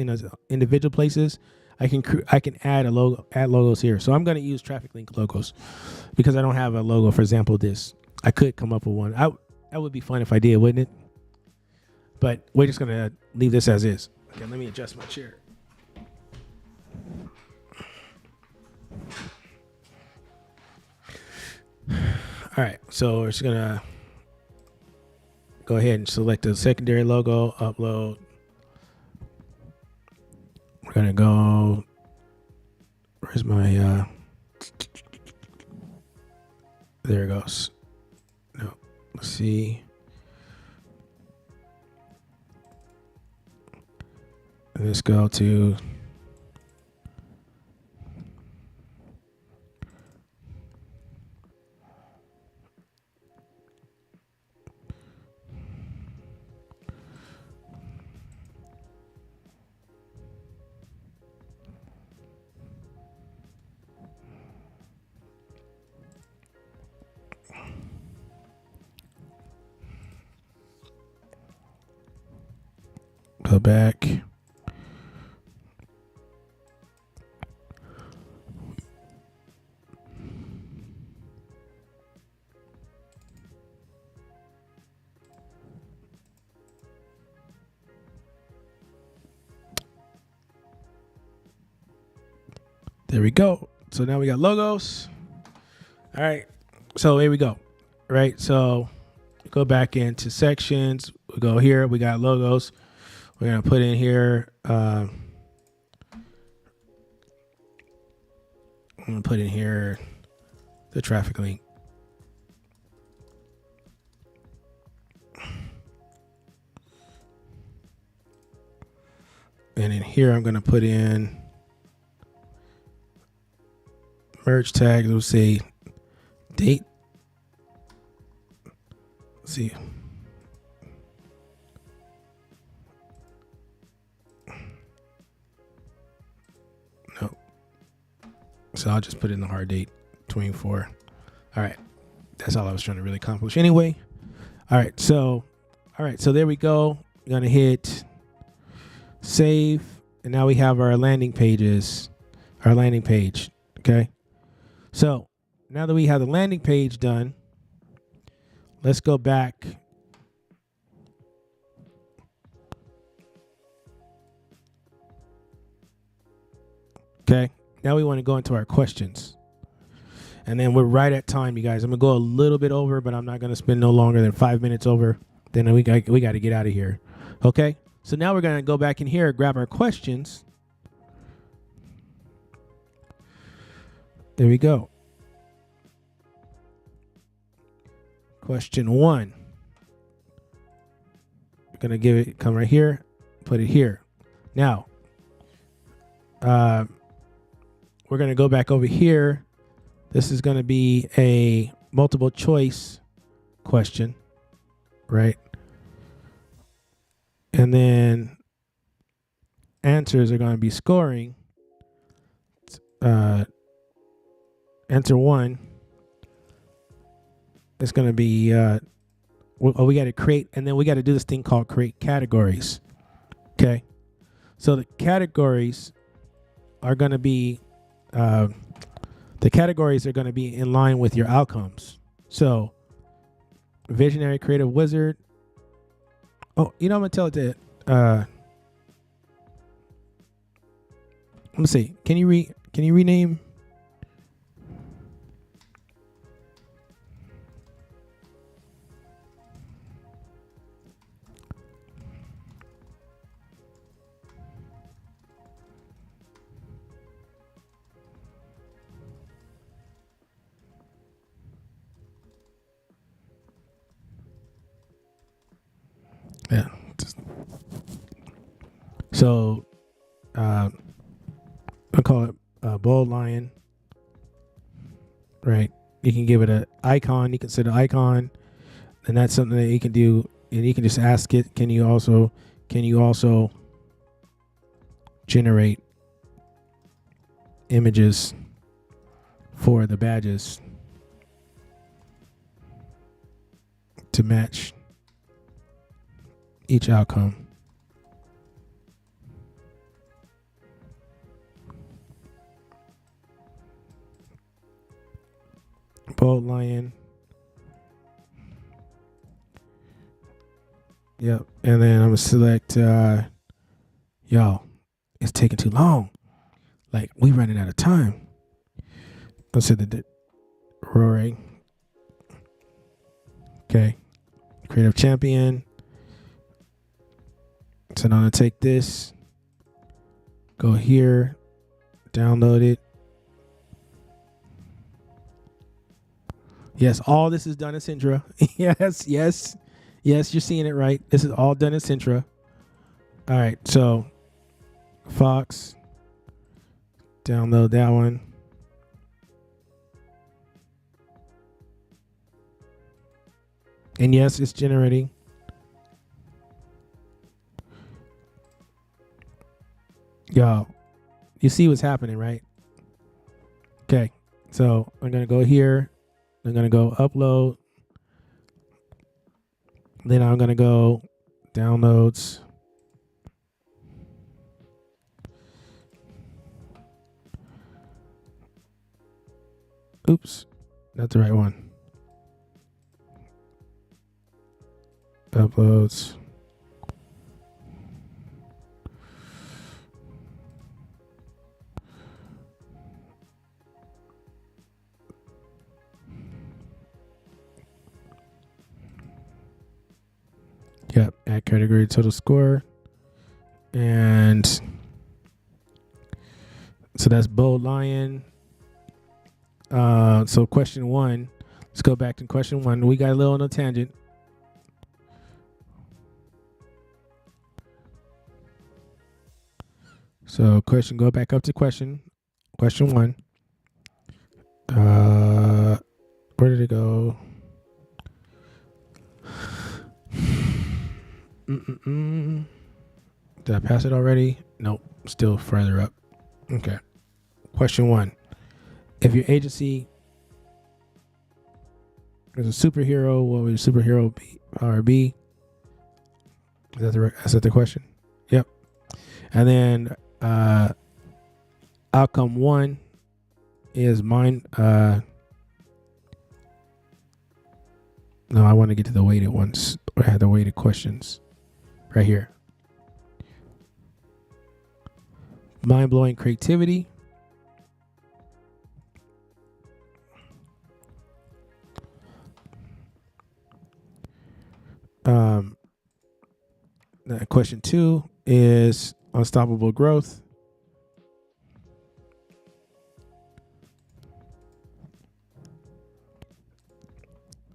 individual places. I can add logos here. So I'm going to use traffic link logos because I don't have a logo. For example, this I could come up with one. That would be fun if I did, wouldn't it? But we're just going to leave this as is. Okay, let me adjust my chair. All right, so we're just gonna go ahead and select the secondary logo, upload. We're gonna go, where's my, there it goes. No, let's see. Let's go to, go back. There we go. So now we got logos. All right. So here we go. Right. So go back into sections. We go here. We got logos. We're going to put in here. I'm going to put in here the traffic link. And in here, I'm going to put in merge tag. We'll say date. Let's see. No. So I'll just put in the hard date, 24. All right. That's all I was trying to really accomplish anyway. All right. So there we go. We're going to hit save. And now we have our landing pages, our landing page. Okay. So now that we have the landing page done, let's go back Okay. Now we want to go into our questions. And then we're right at time, you guys. I'm going to go a little bit over, but I'm not going to spend no longer than 5 minutes over. Then we got to get out of here. Okay. So now we're going to go back in here, grab our questions. There we go. Question 1. We're going to come right here, put it here. Now, we're going to go back over here. This is going to be a multiple choice question, right? And then answers are going to be scoring. Answer 1 is going to be, we got to create, and then we got to do this thing called create categories. Okay. So the categories are going to be, in line with your outcomes. So visionary, creative, wizard. Oh, I'm going to tell it to, let me see. Can you rename? Yeah. So, I call it a bold lion, right? You can give it an icon. You can set an icon, and that's something that you can do. And you can just ask it, can you also generate images for the badges to match each outcome? Bold lion. Yep. And then I'm going to select, y'all, it's taking too long. Like, we running out of time. I'll say the Rory. Okay. Creative champion. So now I'm going to take this, go here, download it. Yes, all this is done in Centra. Yes, you're seeing it right. This is all done in Centra. All right, so Fox, download that one. And yes, it's generating. Y'all, you see what's happening, right? Okay, so I'm going to go here. I'm going to go upload. Then I'm going to go downloads. Oops, not the right one. Uploads. Yep, add category total score. And so that's bold lion. So question 1, let's go back to question 1. We got a little on a tangent. So go back up to question 1. Where did it go? Did I pass it already? Nope, still further up. Okay. Question 1. If your agency is a superhero, what would your superhero be? Is that the question? Yep. And then outcome 1 is mine. No, I want to get to the weighted ones. I had the weighted questions right here. Mind-blowing creativity. Question 2 is unstoppable growth.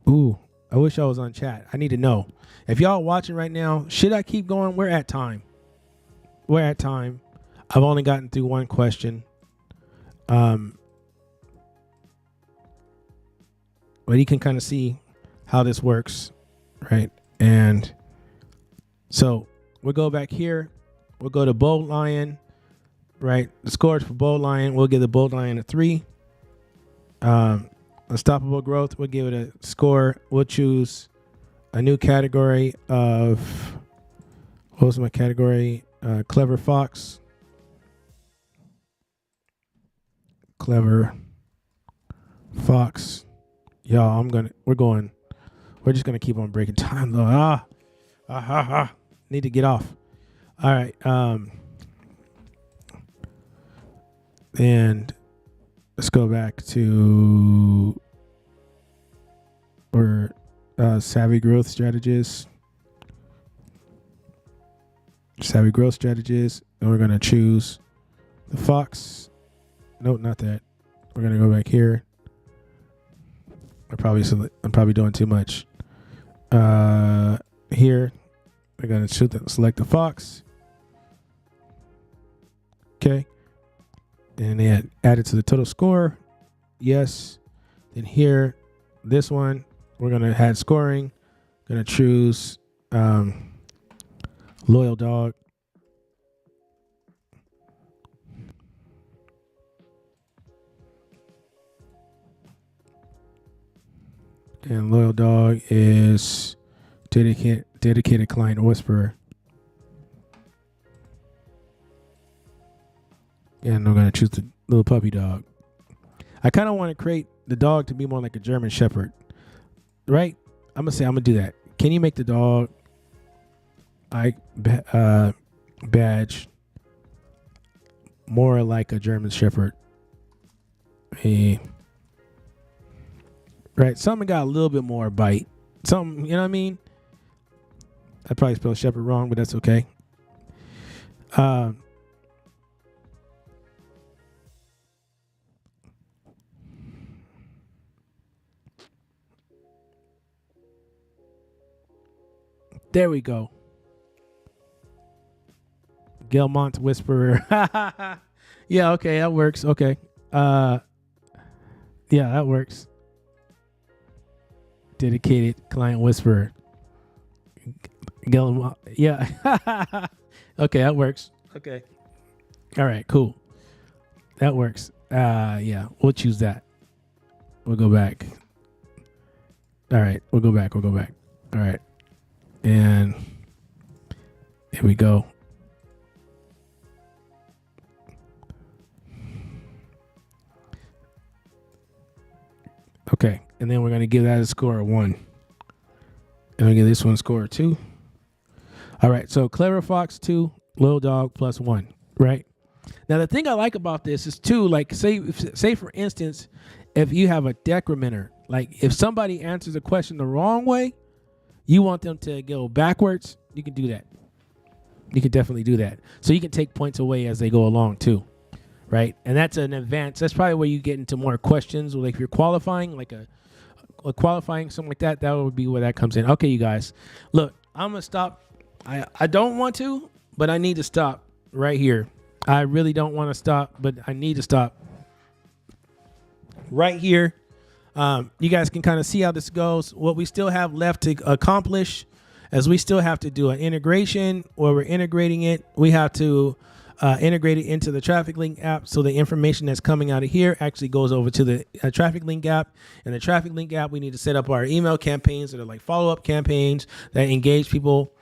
Ooh, I wish I was on chat. I need to know. If y'all watching right now, should I keep going? We're at time. I've only gotten through one question. But you can kind of see how this works, right? And so we'll go back here. We'll go to Bold Lion, right? The scores for Bold Lion, we'll give the Bold Lion a 3. Unstoppable growth, we'll give it a score. We'll choose a new category of, what was my category? Clever Fox. Clever Fox. Y'all, we're just gonna keep on breaking time though. Need to get off. All right. And let's go back to savvy growth strategists. And we're gonna choose the Fox. Nope, not that. We're gonna go back here. I'm probably doing too much. Here, we're gonna select the Fox. Okay, and then add it to the total score. Yes. Then here, this one, we're gonna add scoring. Gonna choose Loyal Dog. And Loyal Dog is dedicated client whisperer. And I'm going to choose the little puppy dog. I kind of want to create the dog to be more like a German Shepherd. Right? I'm going to do that. Can you make the dog badge more like a German Shepherd? Right, something got a little bit more bite. Something, you know what I mean? I probably spelled shepherd wrong, but that's okay. There we go. Gelmont Whisperer. Yeah, okay, that works. Okay. Yeah, that works. Dedicated client whisperer. Yeah. Okay, that works. Okay. All right, cool. That works. Yeah, we'll choose that. We'll go back. All right, we'll go back. All right. And here we go. Okay, and then we're going to give that a score of 1. And we'll give this one a score of 2. All right, so Clever Fox 2, Little Dog plus 1, right? Now, the thing I like about this is, too, like, say for instance, if you have a decrementer, like if somebody answers a question the wrong way, you want them to go backwards, you can do that. You can definitely do that. So you can take points away as they go along, too. Right, and that's an advance. That's probably where you get into more questions. Like if you're qualifying, like a qualifying something like that, that would be where that comes in. Okay, you guys, look, I'm gonna stop. I don't want to, but I need to stop right here. I really don't want to stop, but I need to stop right here. You guys can kind of see how this goes. What we still have left to accomplish, as we still have to do an integration where we're integrating it. We have to integrate it into the Traffic Link app, so the information that's coming out of here actually goes over to the Traffic Link app. In the Traffic Link app, we need to set up our email campaigns that are like follow-up campaigns that engage people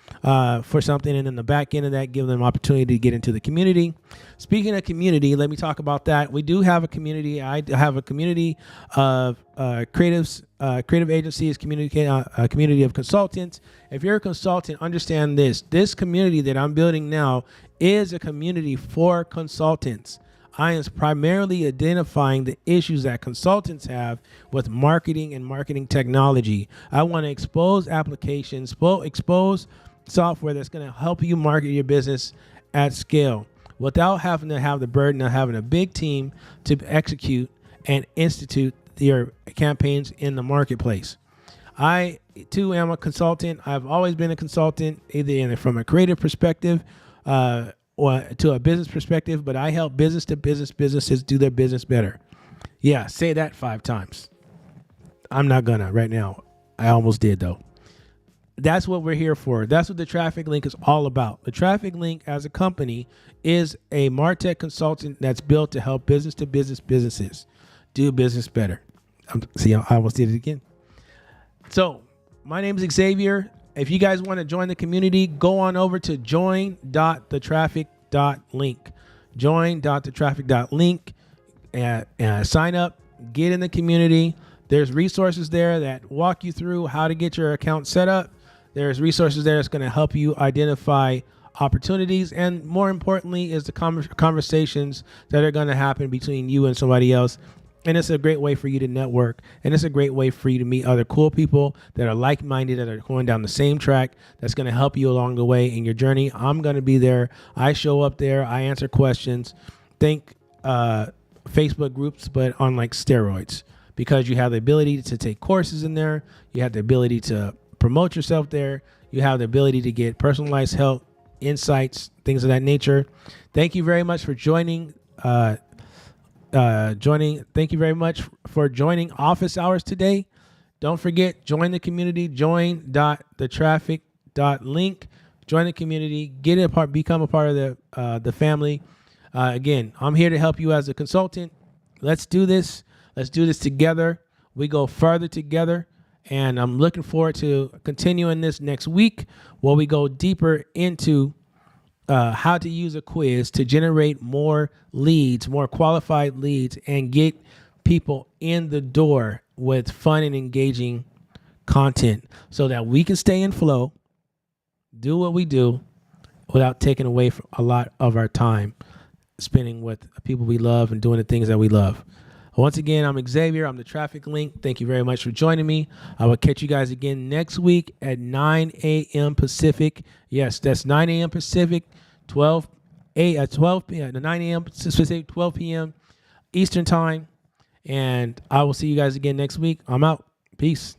for something, and then the back end of that, give them opportunity to get into the community. Speaking of community, let me talk about that. We do have a community. I have a community of creatives, creative agencies, a community of consultants. If you're a consultant, understand this. This community that I'm building now is a community for consultants. I am primarily identifying the issues that consultants have with marketing and marketing technology. I want to expose applications, expose software that's going to help you market your business at scale without having to have the burden of having a big team to execute and institute your campaigns in the marketplace. I too am a consultant. I've always been a consultant, either from a creative perspective or to a business perspective, but I help business to businesses do their business better. Yeah, say that 5 times. I'm not gonna right now. I almost did though. That's what we're here for. That's what the Traffic Link is all about. The Traffic Link as a company is a MarTech consultant that's built to help business to businesses do business better. See, I almost did it again. So my name is Xavier. If you guys want to join the community, go on over to join.thetraffic.link. Join.thetraffic.link and sign up, get in the community. There's resources there that walk you through how to get your account set up. There's resources there that's going to help you identify opportunities. And more importantly is the conversations that are going to happen between you and somebody else. And it's a great way for you to network. And it's a great way for you to meet other cool people that are like-minded, that are going down the same track, that's going to help you along the way in your journey. I'm going to be there. I show up there. I answer questions. Think Facebook groups, but on like steroids, because you have the ability to take courses in there. You have the ability to promote yourself there. You have the ability to get personalized help, insights, things of that nature. Thank you very much for joining. Thank you very much for joining office hours today. Don't forget, join the community, join.thetraffic.link. Join the community, become a part of the family. Again, I'm here to help you as a consultant. Let's do this. Let's do this together. We go further together. And I'm looking forward to continuing this next week, where we go deeper into how to use a quiz to generate more leads, more qualified leads, and get people in the door with fun and engaging content so that we can stay in flow, do what we do without taking away from a lot of our time spending with people we love and doing the things that we love. Once again, I'm Xavier. I'm the Traffic Link. Thank you very much for joining me. I will catch you guys again next week at 9 a.m. Pacific. Yes, that's 9 a.m. Pacific, 9 a.m. Pacific, 12 p.m. Eastern Time. And I will see you guys again next week. I'm out. Peace.